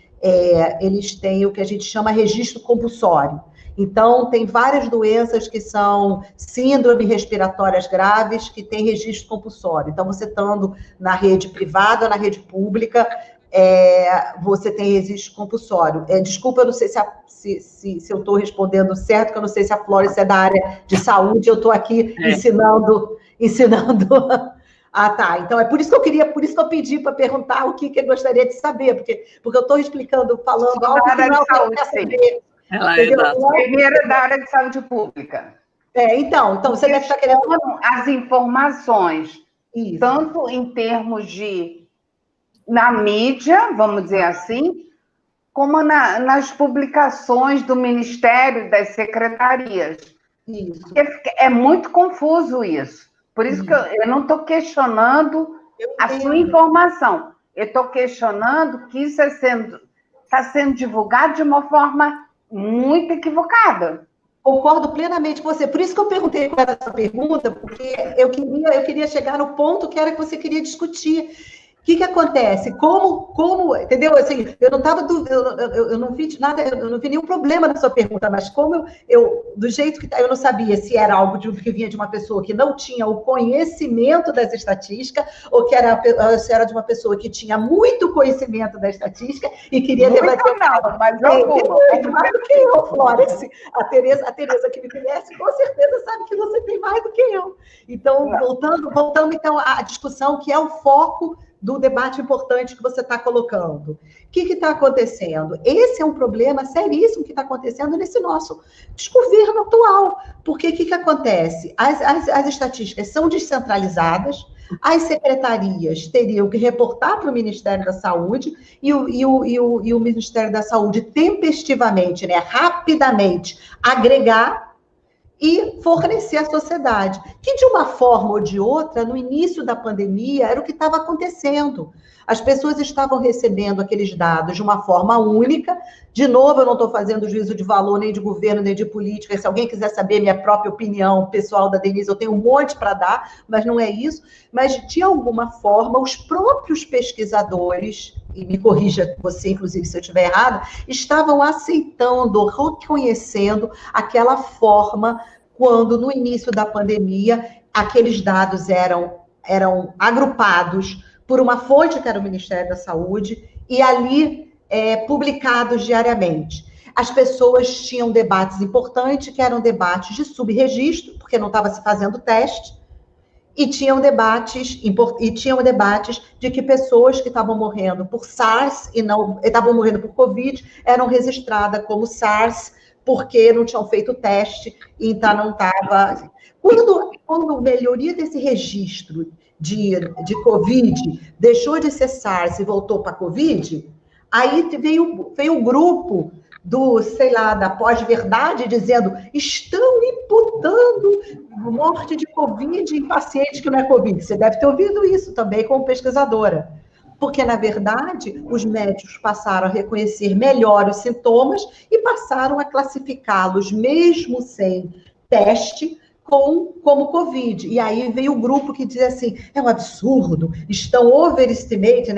o que a gente chama registro compulsório. Então, tem várias doenças que são síndromes respiratórias graves que têm registro compulsório. Então, você estando na rede privada ou na rede pública, você tem registro compulsório. Desculpa, eu não sei se eu estou respondendo certo, que eu não sei se a Flórence é da área de saúde, eu estou aqui ensinando. Ah, tá. Então, por isso que eu pedi para perguntar o que eu gostaria de saber, porque eu estou falando algo que não é o que eu quero saber. Ela é da primeira da área de saúde pública. Então você deve estar querendo... As informações, isso, tanto em termos de... na mídia, vamos dizer assim, como nas publicações do Ministério, das secretarias. Isso. É muito confuso isso. Por isso que eu não estou questionando a sua informação. Eu estou questionando que isso está sendo divulgado de uma forma muito equivocada. Concordo plenamente com você. Por isso que eu perguntei qual era a sua pergunta, porque eu queria chegar no ponto que era que você queria discutir. O que acontece? Como, entendeu? Assim, eu não vi nada, eu não vi nenhum problema na sua pergunta, mas como do jeito que eu não sabia se era algo que vinha de uma pessoa que não tinha o conhecimento das estatísticas, ou se era de uma pessoa que tinha muito conhecimento da estatística e queria debater. Não, mas mais do que eu, Flórence. A Tereza que me conhece, com certeza sabe que você tem mais do que eu. Então, voltando então à discussão, que é o foco do debate importante que você está colocando. O que está acontecendo? Esse é um problema seríssimo que está acontecendo nesse nosso desgoverno atual. Porque o que acontece? As estatísticas são descentralizadas, as secretarias teriam que reportar para o Ministério da Saúde e o Ministério da Saúde tempestivamente, rapidamente, agregar e fornecer à sociedade, que de uma forma ou de outra, no início da pandemia, era o que estava acontecendo. As pessoas estavam recebendo aqueles dados de uma forma única. De novo, eu não estou fazendo juízo de valor nem de governo, nem de política. Se alguém quiser saber minha própria opinião pessoal da Denise, eu tenho um monte para dar, mas não é isso. Mas, de alguma forma, os próprios pesquisadores, e me corrija você, inclusive, se eu estiver errado, estavam aceitando, reconhecendo aquela forma quando, no início da pandemia, aqueles dados eram agrupados por uma fonte que era o Ministério da Saúde e ali publicados diariamente. As pessoas tinham debates importantes, que eram debates de subregistro, porque não estava se fazendo teste, e tinham debates de que pessoas que estavam morrendo por SARS e não estavam morrendo por Covid eram registradas como SARS porque não tinham feito teste e então não estava. Quando a melhoria desse registro de Covid deixou de ser SARS e voltou para Covid, aí veio o grupo da pós-verdade, dizendo estão imputando morte de Covid em paciente que não é Covid. Você deve ter ouvido isso também como pesquisadora. Porque, na verdade, os médicos passaram a reconhecer melhor os sintomas e passaram a classificá-los, mesmo sem teste, como Covid. E aí veio o grupo que diz assim, é um absurdo, estão overestimate,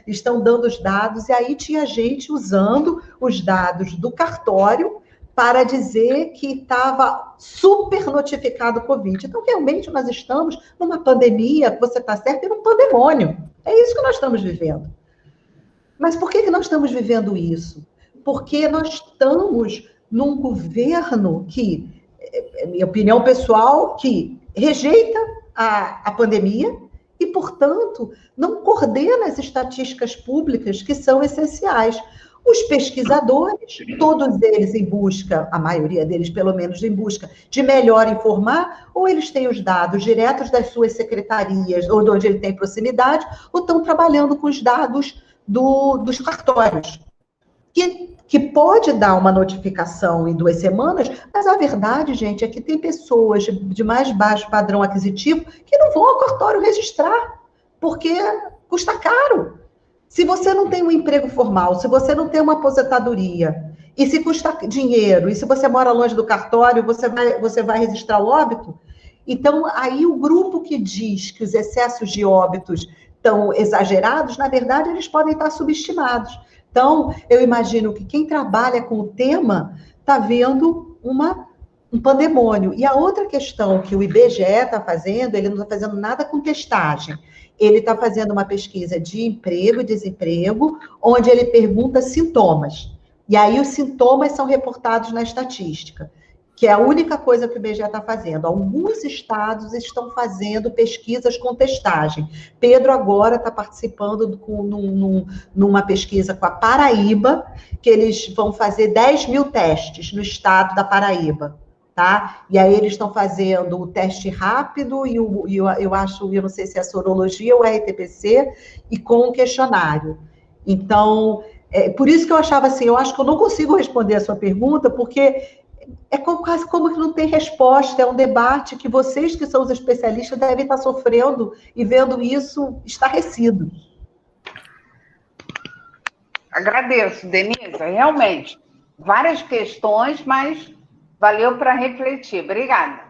estão dando os dados, e aí tinha gente usando os dados do cartório para dizer que estava super notificado Covid. Então, realmente, nós estamos numa pandemia, você está certo, é um pandemônio. É isso que nós estamos vivendo. Mas por que nós estamos vivendo isso? Porque nós estamos num governo que, minha opinião pessoal, que rejeita a pandemia e, portanto, não coordena as estatísticas públicas que são essenciais. Os pesquisadores, todos eles em busca, a maioria deles pelo menos em busca de melhor informar, ou eles têm os dados diretos das suas secretarias, ou de onde ele tem proximidade, ou estão trabalhando com os dados dos cartórios, que que pode dar uma notificação em 2 semanas, mas a verdade, gente, é que tem pessoas de mais baixo padrão aquisitivo que não vão ao cartório registrar, porque custa caro. Se você não tem um emprego formal, se você não tem uma aposentadoria, e se custa dinheiro, e se você mora longe do cartório, você vai registrar o óbito? Então, aí o grupo que diz que os excessos de óbitos estão exagerados, na verdade, eles podem estar subestimados. Então, eu imagino que quem trabalha com o tema está vendo um pandemônio. E a outra questão que o IBGE está fazendo, ele não está fazendo nada com testagem. Ele está fazendo uma pesquisa de emprego e desemprego, onde ele pergunta sintomas. E aí os sintomas são reportados na estatística, que é a única coisa que o IBGE está fazendo. Alguns estados estão fazendo pesquisas com testagem. Pedro agora está participando numa pesquisa com a Paraíba, que eles vão fazer 10 mil testes no estado da Paraíba, tá? E aí eles estão fazendo o teste rápido e eu não sei se é a sorologia ou RT-PCR, e com um questionário. Então, por isso que eu achava assim, eu acho que eu não consigo responder a sua pergunta, porque quase como que não tem resposta, é um debate que vocês que são os especialistas devem estar sofrendo e vendo isso estarrecidos. Agradeço, Denise, realmente, várias questões, mas valeu para refletir. Obrigada.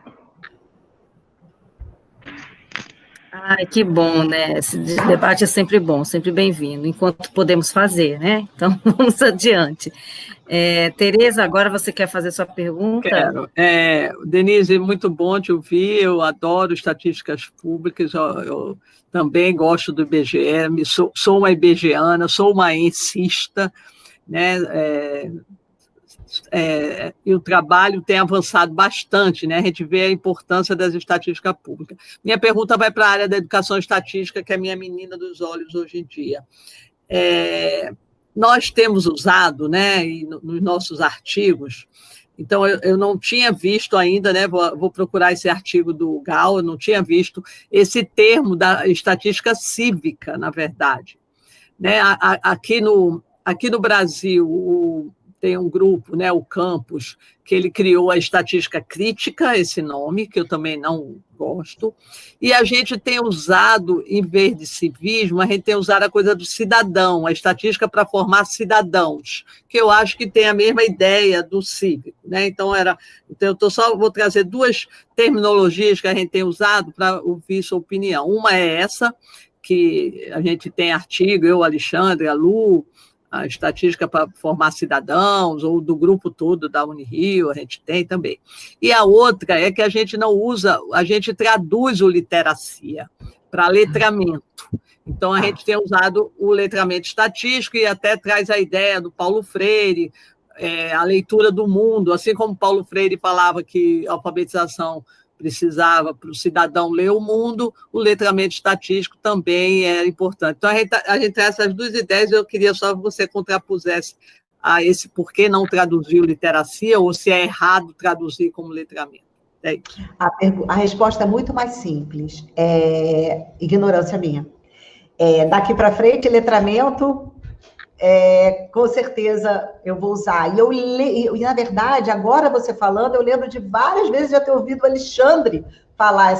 Ai, que bom, né? Esse debate é sempre bom, sempre bem-vindo, enquanto podemos fazer, né? Então, vamos adiante. Tereza, agora você quer fazer sua pergunta? Quero. Denise, muito bom te ouvir, eu adoro estatísticas públicas, eu também gosto do IBGE, sou uma IBGeana, sou uma ensista, né? E o trabalho tem avançado bastante, né? A gente vê a importância das estatísticas públicas. Minha pergunta vai para a área da educação estatística, que é a minha menina dos olhos hoje em dia. Nós temos usado, né, nos nossos artigos, então eu não tinha visto ainda, né, vou procurar esse artigo do Gal, eu não tinha visto esse termo da estatística cívica, na verdade. Né? Aqui no Brasil, tem um grupo, né, o Campus, que ele criou a estatística crítica, esse nome, que eu também não gosto, e a gente tem usado, em vez de civismo, a gente tem usado a coisa do cidadão, a estatística para formar cidadãos, que eu acho que tem a mesma ideia do cívico, né? Então, vou trazer 2 terminologias que a gente tem usado para ouvir sua opinião. Uma é essa, que a gente tem artigo, eu, Alexandre, a Lu, a estatística para formar cidadãos, ou do grupo todo da Unirio, a gente tem também. E a outra é que a gente não usa, a gente traduz o literacia para letramento. Então, a gente tem usado o letramento estatístico e até traz a ideia do Paulo Freire, a leitura do mundo, assim como Paulo Freire falava que a alfabetização precisava para o cidadão ler o mundo, o letramento estatístico também é importante. Então, a gente tem essas 2 ideias, eu queria só que você contrapusesse a esse por que não traduzir literacia, ou se é errado traduzir como letramento. É isso. A resposta é muito mais simples, ignorância minha. Daqui para frente, letramento, com certeza eu vou usar. E, na verdade, agora você falando, eu lembro de várias vezes já ter ouvido o Alexandre falar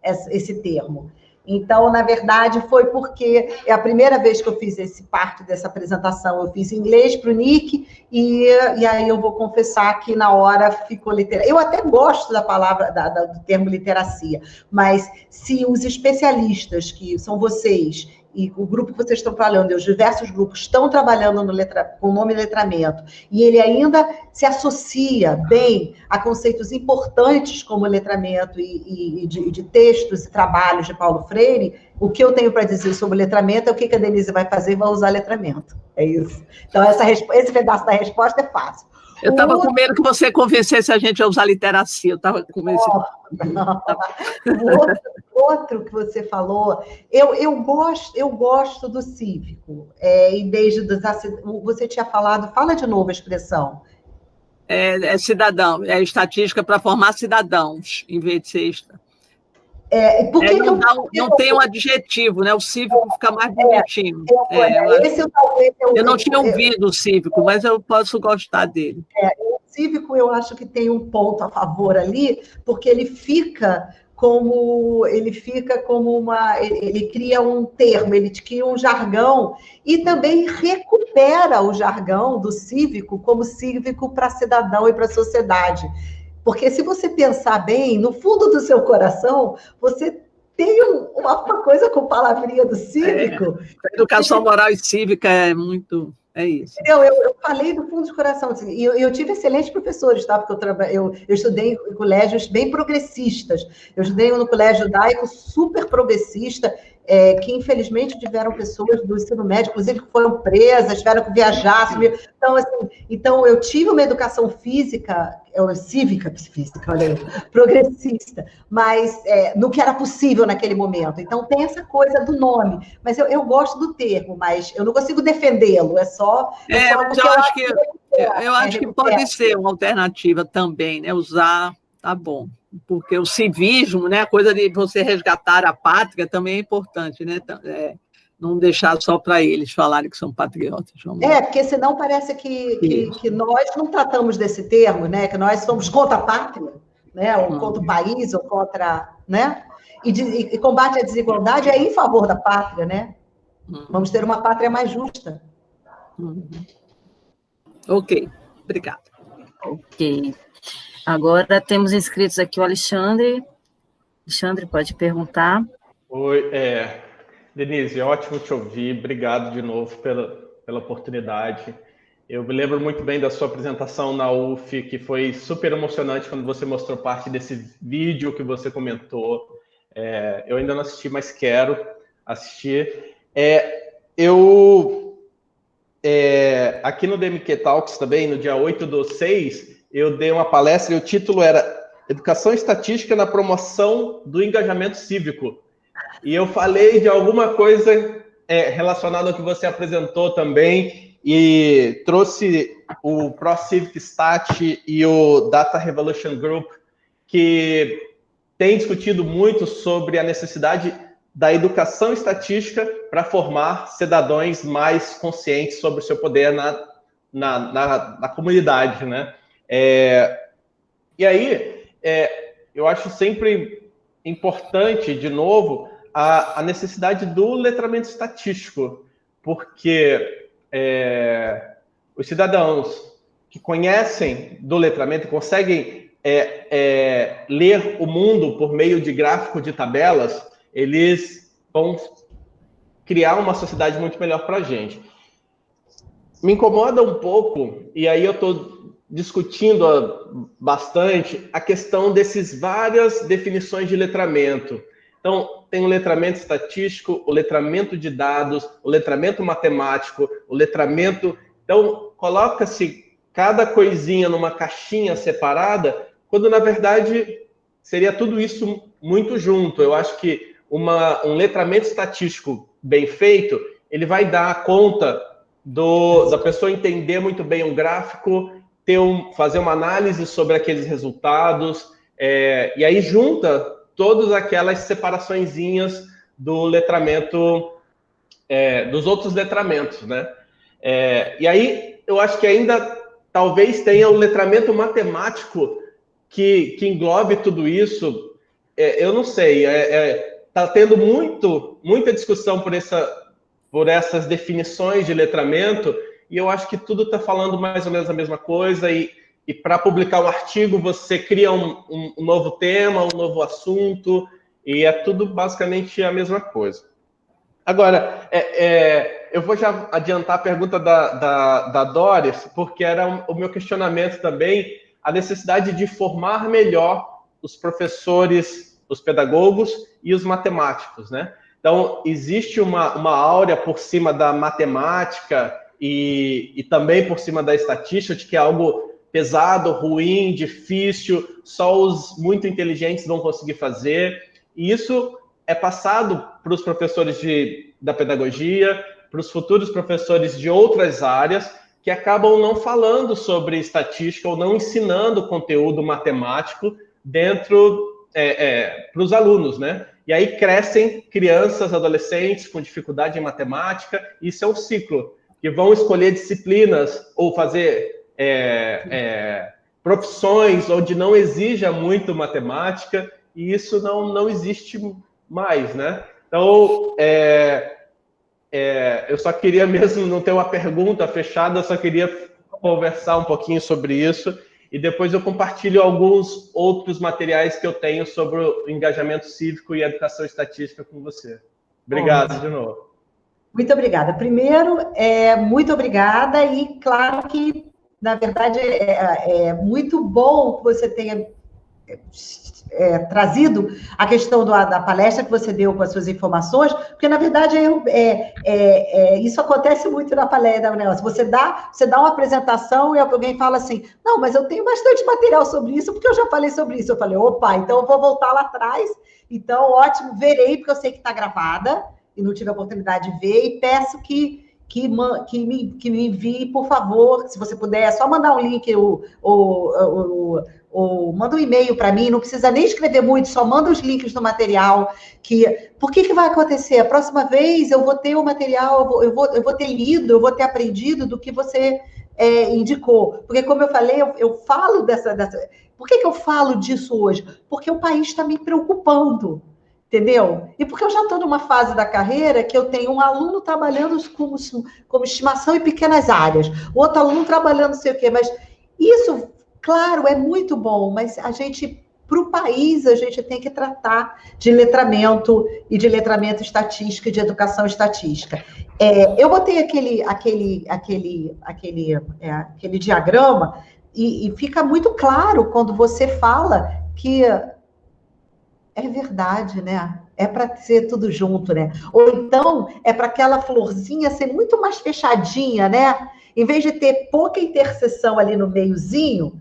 esse termo. Então, na verdade, foi porque é a primeira vez que eu fiz parte dessa apresentação, eu fiz em inglês para o Nick, e aí eu vou confessar que na hora ficou literacia. Eu até gosto da palavra, do termo literacia, mas se os especialistas, que são vocês, e o grupo que vocês estão falando, e os diversos grupos estão trabalhando com o nome letramento, e ele ainda se associa bem a conceitos importantes como letramento e de textos e trabalhos de Paulo Freire, o que eu tenho para dizer sobre letramento é o que a Denise vai fazer, vai usar letramento. É isso. Então, esse pedaço da resposta é fácil. Eu estava com medo que você convencesse a gente a usar literacia. Eu estava com medo. Outro que você falou, eu gosto do cívico. E desde você tinha falado, fala de novo a expressão. Cidadão, estatística para formar cidadãos, em vez de ser Por que não tem um adjetivo, né? O cívico fica mais bonitinho. Eu não tinha ouvido o cívico, mas eu posso gostar dele. O cívico, eu acho que tem um ponto a favor ali, porque ele cria um termo, ele cria um jargão e também recupera o jargão do cívico como cívico para cidadão e para a sociedade. Porque se você pensar bem, no fundo do seu coração, você tem uma coisa com palavrinha do cívico. Educação moral e cívica é isso. Eu falei do fundo de coração. Assim, e eu tive excelentes professores, tá? Porque eu estudei em colégios bem progressistas. Eu estudei no colégio judaico super progressista, que infelizmente tiveram pessoas do ensino médio, inclusive, que foram presas, tiveram que viajar. Então, eu tive uma educação física, olha aí, progressista, mas no que era possível naquele momento. Então, tem essa coisa do nome. Mas eu gosto do termo, mas eu não consigo defendê-lo, mas eu acho que pode ser uma alternativa também, né? Usar, tá bom. Porque o civismo, né, a coisa de você resgatar a pátria também é importante, né? Não deixar só para eles falarem que são patriotas. Porque senão parece que nós não tratamos desse termo, né? Que nós somos contra a pátria, né? Ou contra o país, ou contra, né? E combate à desigualdade é em favor da pátria, né? Vamos ter uma pátria mais justa. Ok, obrigada. Ok. Agora temos inscritos aqui o Alexandre. Alexandre, pode perguntar. Oi, Denise, é ótimo te ouvir. Obrigado de novo pela oportunidade. Eu me lembro muito bem da sua apresentação na UF, que foi super emocionante quando você mostrou parte desse vídeo que você comentou. Eu ainda não assisti, mas quero assistir. Aqui no DMQ Talks também, no dia 8/6, eu dei uma palestra e o título era Educação Estatística na Promoção do Engajamento Cívico. E eu falei de alguma coisa relacionada ao que você apresentou também e trouxe o ProCivic Stat e o Data Revolution Group, que tem discutido muito sobre a necessidade da educação estatística para formar cidadãos mais conscientes sobre o seu poder na comunidade, né? E aí, eu acho sempre importante, de novo, a necessidade do letramento estatístico, porque os cidadãos que conhecem do letramento, conseguem ler o mundo por meio de gráfico de tabelas, eles vão criar uma sociedade muito melhor para a gente. Me incomoda um pouco, e aí eu estou discutindo bastante a questão dessas várias definições de letramento. Então, tem o letramento estatístico, o letramento de dados, o letramento matemático, o letramento... Então, coloca-se cada coisinha numa caixinha separada, quando, na verdade, seria tudo isso muito junto. Eu acho que um letramento estatístico bem feito, ele vai dar conta da pessoa entender muito bem um gráfico, fazer uma análise sobre aqueles resultados, e aí junta todas aquelas separaçõezinhas do letramento, dos outros letramentos, né? E aí eu acho que ainda talvez tenha o letramento matemático que englobe tudo isso. Eu não sei, está tendo muita discussão por essas definições de letramento, e eu acho que tudo está falando mais ou menos a mesma coisa, e para publicar um artigo você cria um novo tema, um novo assunto, e é tudo basicamente a mesma coisa. Agora, eu vou já adiantar a pergunta da Doris, porque era o meu questionamento também, a necessidade de formar melhor os professores, os pedagogos e os matemáticos, né? Então, existe uma áurea por cima da matemática e também por cima da estatística, de que é algo pesado, ruim, difícil, só os muito inteligentes vão conseguir fazer. E isso é passado para os professores da pedagogia, para os futuros professores de outras áreas, que acabam não falando sobre estatística ou não ensinando conteúdo matemático dentro para os alunos, né? E aí crescem crianças, adolescentes com dificuldade em matemática. Isso é um ciclo, que vão escolher disciplinas ou fazer profissões onde não exija muito matemática, e isso não existe mais, né? Então, eu só queria mesmo não ter uma pergunta fechada, eu só queria conversar um pouquinho sobre isso, e depois eu compartilho alguns outros materiais que eu tenho sobre o engajamento cívico e educação estatística com você. Obrigado de novo. Muito obrigada. Primeiro, muito obrigada, e claro que, na verdade, é muito bom que você tenha trazido a questão da palestra que você deu com as suas informações, porque, na verdade, isso acontece muito na palestra, né? Você dá uma apresentação e alguém fala assim, não, mas eu tenho bastante material sobre isso, porque eu já falei sobre isso. Eu falei, opa, então eu vou voltar lá atrás. Então, ótimo, verei, porque eu sei que está gravada, e não tive a oportunidade de ver, e peço que me envie, por favor, se você puder, é só mandar um link ou manda um e-mail para mim, não precisa nem escrever muito, só manda os links do material. Por que vai acontecer? A próxima vez eu vou ter o material, eu vou ter lido, eu vou ter aprendido do que você indicou. Porque, como eu falei, eu falo dessa... Por que eu falo disso hoje? Porque o país está me preocupando. Entendeu? E porque eu já estou numa fase da carreira que eu tenho um aluno trabalhando como estimação em pequenas áreas, outro aluno trabalhando não sei o quê, mas isso, claro, é muito bom, mas para o país, a gente tem que tratar de letramento e de letramento estatístico e de educação estatística. Eu botei aquele diagrama e fica muito claro quando você fala que é verdade, né? É para ser tudo junto, né? Ou então, é para aquela florzinha ser muito mais fechadinha, né? Em vez de ter pouca interseção ali no meiozinho,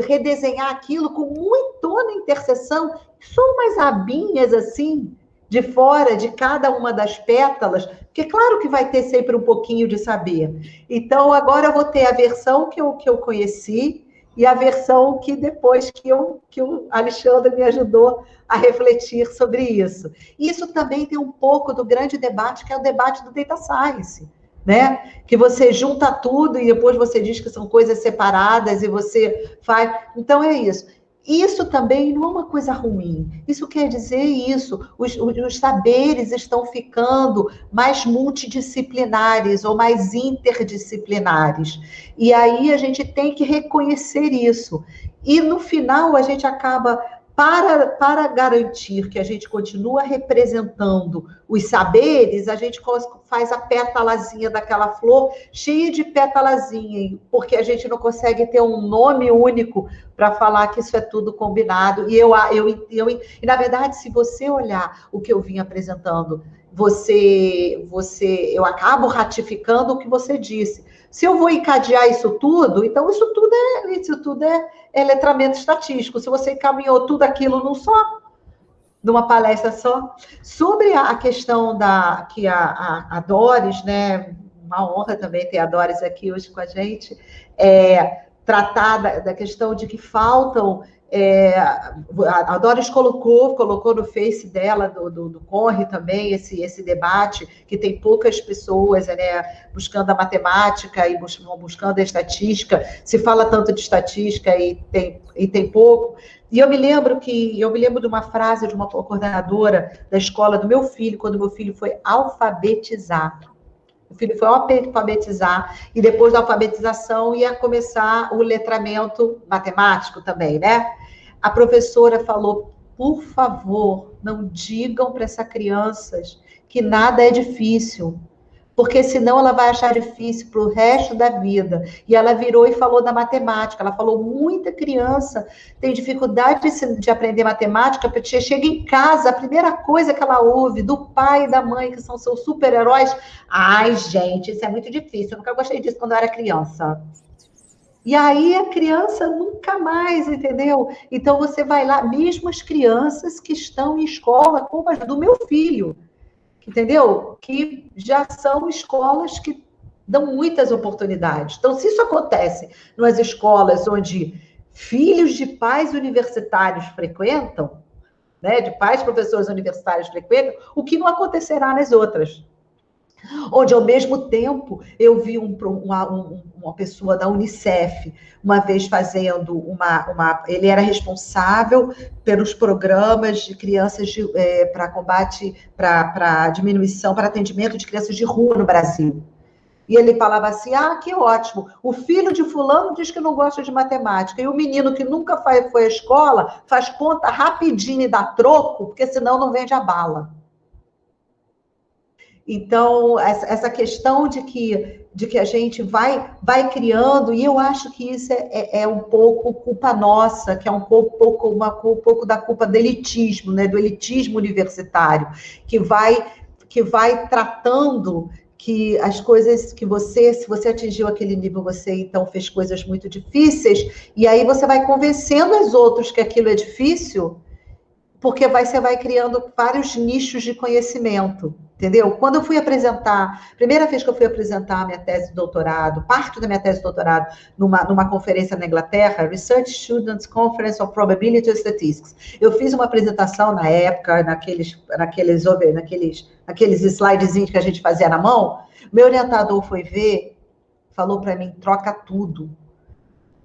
redesenhar aquilo com muita interseção, só umas abinhas assim, de fora de cada uma das pétalas, porque claro que vai ter sempre um pouquinho de saber. Então, agora eu vou ter a versão que eu conheci, e a versão que depois que o Alexandre me ajudou a refletir sobre isso. Isso também tem um pouco do grande debate, que é o debate do data science, né? Que você junta tudo e depois você diz que são coisas separadas e você faz... Então, é isso. Isso também não é uma coisa ruim. Isso quer dizer isso. Os saberes estão ficando mais multidisciplinares ou mais interdisciplinares. E aí a gente tem que reconhecer isso. E no final a gente acaba, para garantir que a gente continua representando os saberes, a gente faz a pétalazinha daquela flor cheia de pétalazinha, porque a gente não consegue ter um nome único para falar que isso é tudo combinado. E na verdade, se você olhar o que eu vim apresentando, eu acabo ratificando o que você disse. Se eu vou encadear isso tudo, então isso tudo é letramento estatístico. Se você encaminhou tudo aquilo numa palestra só. Sobre a questão que a Doris, né, uma honra também ter a Doris aqui hoje com a gente, tratar da questão de que faltam... a Doris colocou no Face dela, do Corre também, esse debate, que tem poucas pessoas, né, buscando a matemática e buscando a estatística. Se fala tanto de estatística e tem pouco. E eu me lembro de uma frase de uma coordenadora da escola do meu filho, quando meu filho foi alfabetizar. O filho foi alfabetizar, e depois da alfabetização ia começar o letramento matemático também, né? A professora falou, por favor, não digam para essas crianças que nada é difícil, porque senão ela vai achar difícil para o resto da vida. E ela virou e falou da matemática. Ela falou, muita criança tem dificuldade de aprender matemática, porque chega em casa, a primeira coisa que ela ouve do pai e da mãe, que são seus super-heróis, ai, gente, isso é muito difícil, eu nunca gostei disso quando eu era criança. E aí a criança nunca mais, entendeu? Então você vai lá, mesmo as crianças que estão em escola, como a do meu filho, entendeu? Que já são escolas que dão muitas oportunidades. Então, se isso acontece nas escolas onde filhos de pais universitários frequentam, né, de pais professores universitários frequentam, o que não acontecerá nas outras. Onde, ao mesmo tempo, eu vi uma pessoa da Unicef, uma vez fazendo ele era responsável pelos programas de crianças para combate, para diminuição, para atendimento de crianças de rua no Brasil. E ele falava assim, que ótimo, o filho de fulano diz que não gosta de matemática, e o menino que nunca foi à escola faz conta rapidinho e dá troco, porque senão não vende a bala. Então, essa questão de que a gente vai criando, e eu acho que isso é um pouco culpa nossa, que é um pouco da culpa do elitismo, né, do elitismo universitário, que vai tratando que as coisas que se você atingiu aquele nível, você então fez coisas muito difíceis, e aí você vai convencendo os outros que aquilo é difícil, porque você vai criando vários nichos de conhecimento, entendeu? Quando eu fui primeira vez que eu fui apresentar a minha tese de doutorado, parte da minha tese de doutorado, numa conferência na Inglaterra, Research Students Conference on Probability Statistics, eu fiz uma apresentação na época, naqueles slidezinhos que a gente fazia na mão, meu orientador foi ver, falou para mim, troca tudo.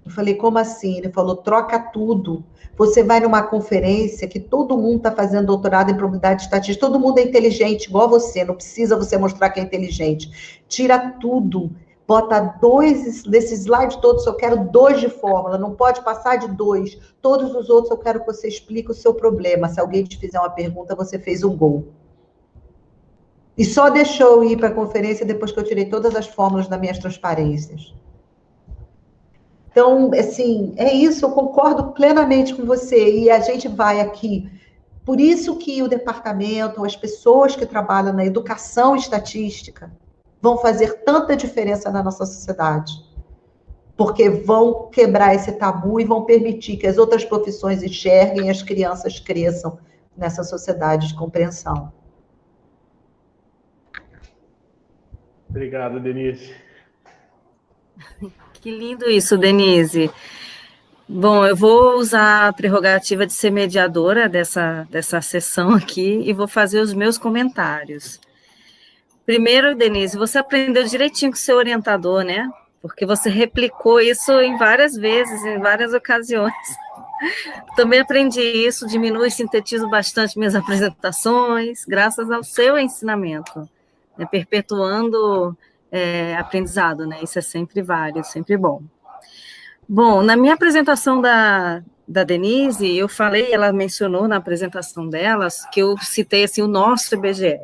Eu falei, como assim? Ele falou, troca tudo. Você vai numa conferência que todo mundo está fazendo doutorado em probabilidade estatística, todo mundo é inteligente, igual você, não precisa você mostrar que é inteligente. Tira tudo, bota 2, desses slides todos, eu quero 2 de fórmula, não pode passar de 2. Todos os outros eu quero que você explique o seu problema. Se alguém te fizer uma pergunta, você fez um gol. E só deixou eu ir para a conferência depois que eu tirei todas as fórmulas das minhas transparências. Então, assim, é isso, eu concordo plenamente com você, e a gente vai aqui. Por isso que o departamento, as pessoas que trabalham na educação estatística, vão fazer tanta diferença na nossa sociedade. Porque vão quebrar esse tabu e vão permitir que as outras profissões enxerguem e as crianças cresçam nessa sociedade de compreensão. Obrigado, Denise. Que lindo isso, Denise. Bom, eu vou usar a prerrogativa de ser mediadora dessa sessão aqui e vou fazer os meus comentários. Primeiro, Denise, você aprendeu direitinho com o seu orientador, né? Porque você replicou isso em várias vezes, em várias ocasiões. Também aprendi isso, diminuo e sintetizo bastante minhas apresentações, graças ao seu ensinamento, né? Perpetuando aprendizado, né? Isso é sempre válido, sempre bom. Bom, na minha apresentação da Denise, eu falei, ela mencionou na apresentação delas, que eu citei, assim, o nosso IBGE,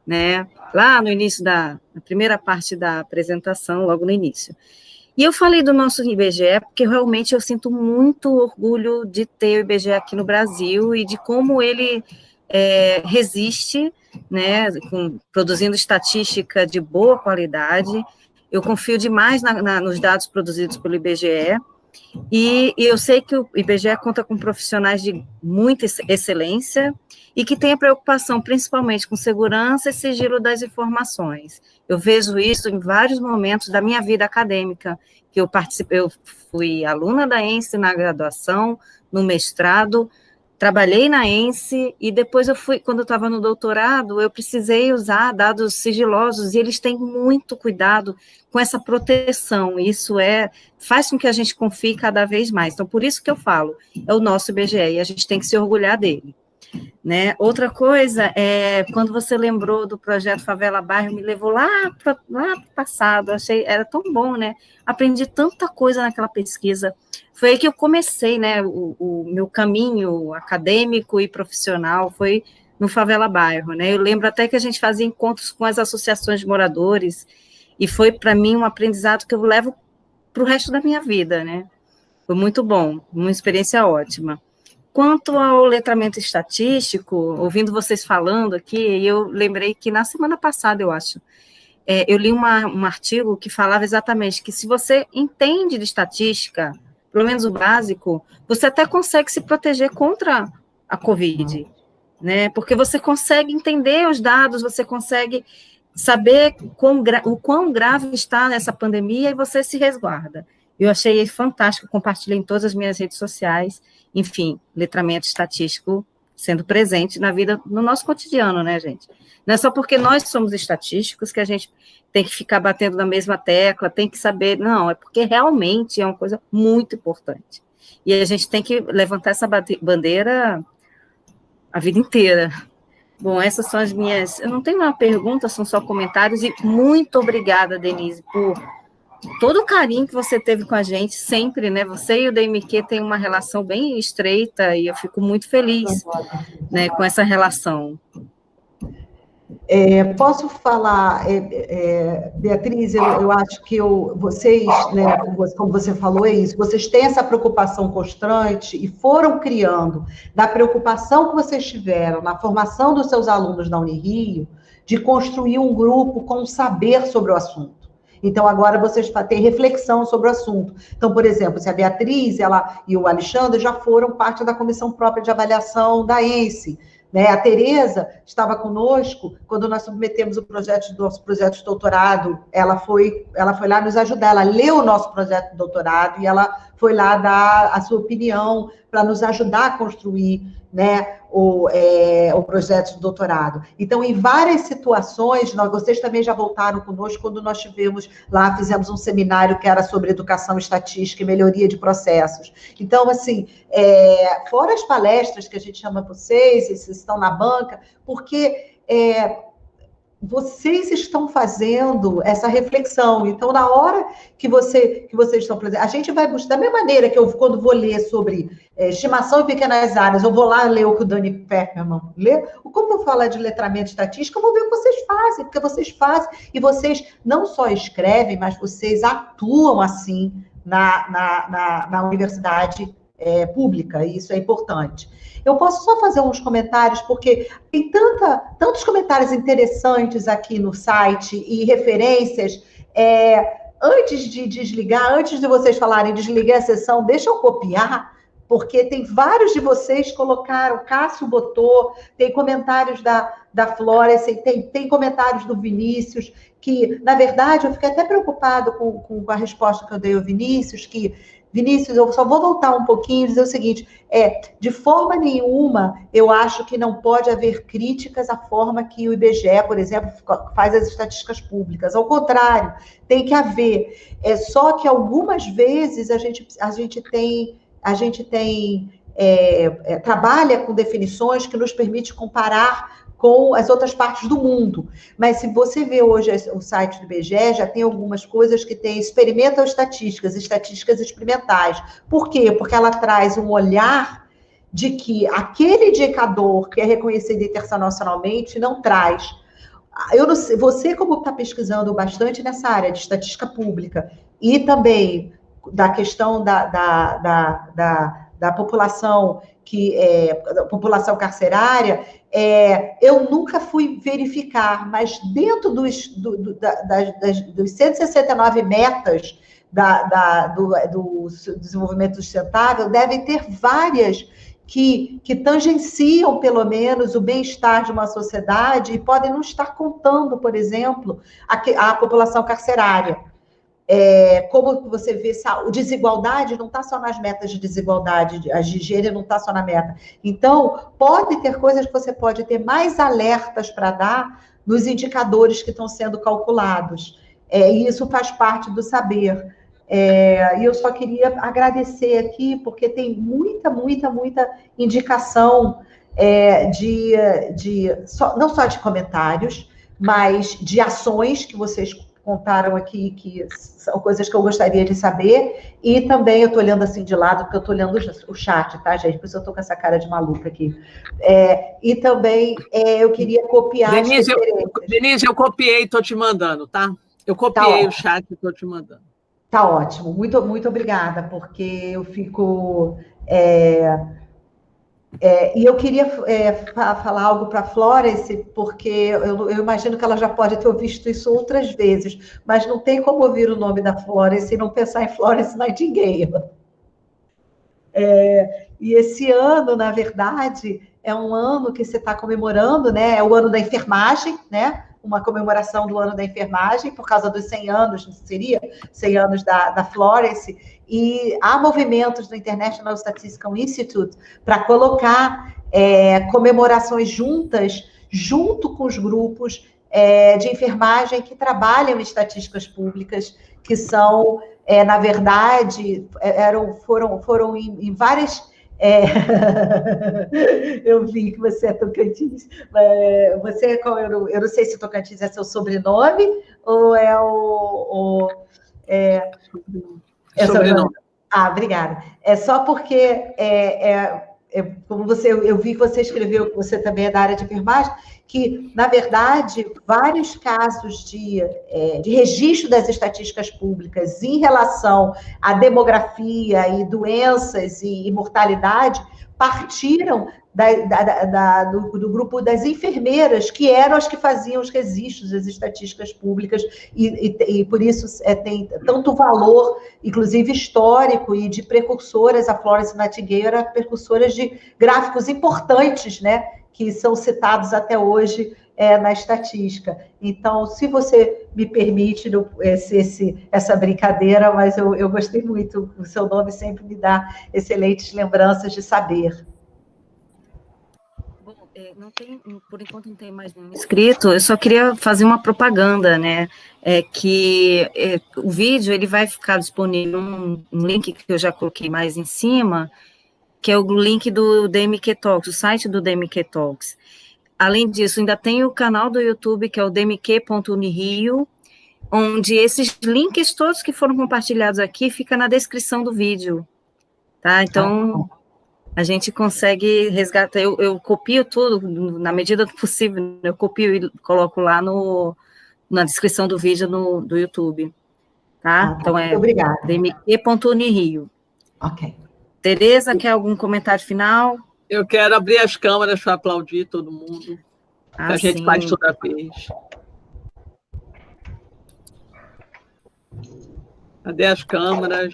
né? Lá no início na primeira parte da apresentação, logo no início. E eu falei do nosso IBGE porque realmente eu sinto muito orgulho de ter o IBGE aqui no Brasil e de como ele resiste, né, produzindo estatística de boa qualidade. Eu confio demais nos dados produzidos pelo IBGE, e eu sei que o IBGE conta com profissionais de muita excelência e que tem a preocupação principalmente com segurança e sigilo das informações. Eu vejo isso em vários momentos da minha vida acadêmica, que eu fui aluna da ENSE na graduação, no mestrado, trabalhei na ENSE, e depois quando eu estava no doutorado, eu precisei usar dados sigilosos, e eles têm muito cuidado com essa proteção, isso faz com que a gente confie cada vez mais. Então, por isso que eu falo, é o nosso IBGE, e a gente tem que se orgulhar dele. Né? Outra coisa, quando você lembrou do projeto Favela Bairro, me levou lá para o passado, era tão bom, né? Aprendi tanta coisa naquela pesquisa. Foi aí que eu comecei, né? O meu caminho acadêmico e profissional foi no Favela Bairro, né? Eu lembro até que a gente fazia encontros com as associações de moradores, e foi, para mim, um aprendizado que eu levo para o resto da minha vida, né? Foi muito bom, uma experiência ótima. Quanto ao letramento estatístico, ouvindo vocês falando aqui, eu lembrei que na semana passada, eu acho, eu li um artigo que falava exatamente que se você entende de estatística, pelo menos o básico, você até consegue se proteger contra a Covid, né? Porque você consegue entender os dados, você consegue saber o quão grave está essa pandemia e você se resguarda. Eu achei fantástico, compartilhei em todas as minhas redes sociais, enfim, letramento estatístico sendo presente na vida, no nosso cotidiano, né, gente? Não é só porque nós somos estatísticos que a gente tem que ficar batendo na mesma tecla, tem que saber, não, é porque realmente é uma coisa muito importante. E a gente tem que levantar essa bandeira a vida inteira. Bom, essas são as minhas... Eu não tenho uma pergunta, são só comentários, e muito obrigada, Denise, por todo o carinho que você teve com a gente, sempre, né? Você e o DMQ têm uma relação bem estreita, e eu fico muito feliz, né, com essa relação. Posso falar, Beatriz, eu acho que vocês, né, como você falou, é isso, vocês têm essa preocupação constante e foram criando, da preocupação que vocês tiveram na formação dos seus alunos da Unirio, de construir um grupo com saber sobre o assunto. Então, agora vocês têm reflexão sobre o assunto. Então, por exemplo, se a Beatriz e o Alexandre já foram parte da comissão própria de avaliação da ENSE, né? A Tereza estava conosco quando nós submetemos o nosso projeto de doutorado. Ela foi lá nos ajudar, ela leu o nosso projeto de doutorado e ela foi lá dar a sua opinião para nos ajudar a construir, né, o projeto de doutorado. Então, em várias situações, vocês também já voltaram conosco quando nós fizemos um seminário que era sobre educação estatística e melhoria de processos. Então, assim, fora as palestras que a gente chama vocês, vocês estão na banca, porque vocês estão fazendo essa reflexão. Então, na hora que vocês estão presentes, a gente vai buscar, da mesma maneira que eu, quando vou ler sobre estimação em pequenas áreas, eu vou lá ler o que o Dani Peckerman lê, como eu falar de letramento estatístico, eu vou ver o que vocês fazem, porque vocês fazem, e vocês não só escrevem, mas vocês atuam assim na universidade pública, e isso é importante. Eu posso só fazer uns comentários, porque tem tantos comentários interessantes aqui no site e referências. Antes de desligar, antes de vocês falarem desliguei a sessão, deixa eu copiar, porque tem vários de vocês colocaram, Cássio botou, tem comentários da Flora, tem comentários do Vinícius, que, na verdade, eu fiquei até preocupado com a resposta que eu dei ao Vinícius, Vinícius, eu só vou voltar um pouquinho e dizer o seguinte, de forma nenhuma, eu acho que não pode haver críticas à forma que o IBGE, por exemplo, faz as estatísticas públicas. Ao contrário, tem que haver. Só que algumas vezes a gente trabalha com definições que nos permite comparar com as outras partes do mundo. Mas se você vê hoje o site do IBGE, já tem algumas coisas que tem experimental estatísticas experimentais. Por quê? Porque ela traz um olhar de que aquele indicador que é reconhecido internacionalmente não traz. Eu não sei, você, como está pesquisando bastante nessa área de estatística pública e também da questão da população da população carcerária, eu nunca fui verificar, mas dentro dos 169 metas do desenvolvimento sustentável, devem ter várias que tangenciam, pelo menos, o bem-estar de uma sociedade e podem não estar contando, por exemplo, a população carcerária. Como você vê, desigualdade não está só nas metas de desigualdade, a de gênero não está só na meta. Então, pode ter coisas que você pode ter mais alertas para dar nos indicadores que estão sendo calculados. E isso faz parte do saber. E eu só queria agradecer aqui, porque tem muita indicação não só de comentários, mas de ações que vocês contaram aqui, que são coisas que eu gostaria de saber, e também eu estou olhando assim de lado, porque eu estou olhando o chat, tá, gente? Por isso eu estou com essa cara de maluca aqui. E também eu queria copiar Denise, eu copiei e estou te mandando, tá? Eu copiei o chat e estou te mandando. Tá ótimo, muito obrigada, porque eu fico... e eu queria falar algo para a Florence, porque eu imagino que ela já pode ter visto isso outras vezes, mas não tem como ouvir o nome da Florence e não pensar em Florence Nightingale. E esse ano, na verdade, é um ano que você está comemorando, né? É o ano da enfermagem, né? uma comemoração do ano da enfermagem, por causa dos 100 anos, não seria? 100 anos da Florence, e há movimentos do International Statistical Institute para colocar comemorações junto com os grupos de enfermagem que trabalham em estatísticas públicas, que são, na verdade, foram em várias... eu vi que você é Tocantins. Você, eu não sei se Tocantins é seu sobrenome ou é sobrenome. Obrigada. É só porque como eu vi que você escreveu, que você também é da área de enfermagem, que, na verdade, vários casos de registro das estatísticas públicas em relação à demografia e doenças e mortalidade partiram do grupo das enfermeiras, que eram as que faziam os registros das estatísticas públicas, e por isso tem tanto valor, inclusive histórico, e de precursoras. A Florence Nightingale era precursora de gráficos importantes, né, que são citados até hoje na estatística. Então, se você me permite essa brincadeira, mas eu gostei muito, o seu nome sempre me dá excelentes lembranças de saber. Bom, não tem, por enquanto não tem mais nenhum inscrito, eu só queria fazer uma propaganda, né, o vídeo ele vai ficar disponível, um link que eu já coloquei mais em cima, que é o link do DMQ Talks, o site do DMQ Talks. Além disso, ainda tem o canal do YouTube, que é o dmq.unirio, onde esses links todos que foram compartilhados aqui ficam na descrição do vídeo, tá? Então, a gente consegue resgatar, eu copio tudo, na medida do possível, eu copio e coloco lá na descrição do vídeo do YouTube, tá? Então, dmq.unirio. Ok. Tereza, quer algum comentário final? Eu quero abrir as câmeras para aplaudir todo mundo, que a gente faz toda vez. Cadê as câmeras?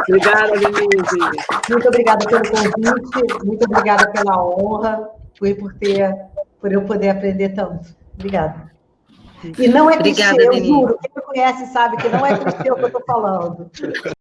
Obrigada, Denise. Muito obrigada pelo convite, muito obrigada pela honra, por eu poder aprender tanto. Obrigada. E não é clichê, eu juro, quem me conhece sabe que não é clichê o que eu estou falando.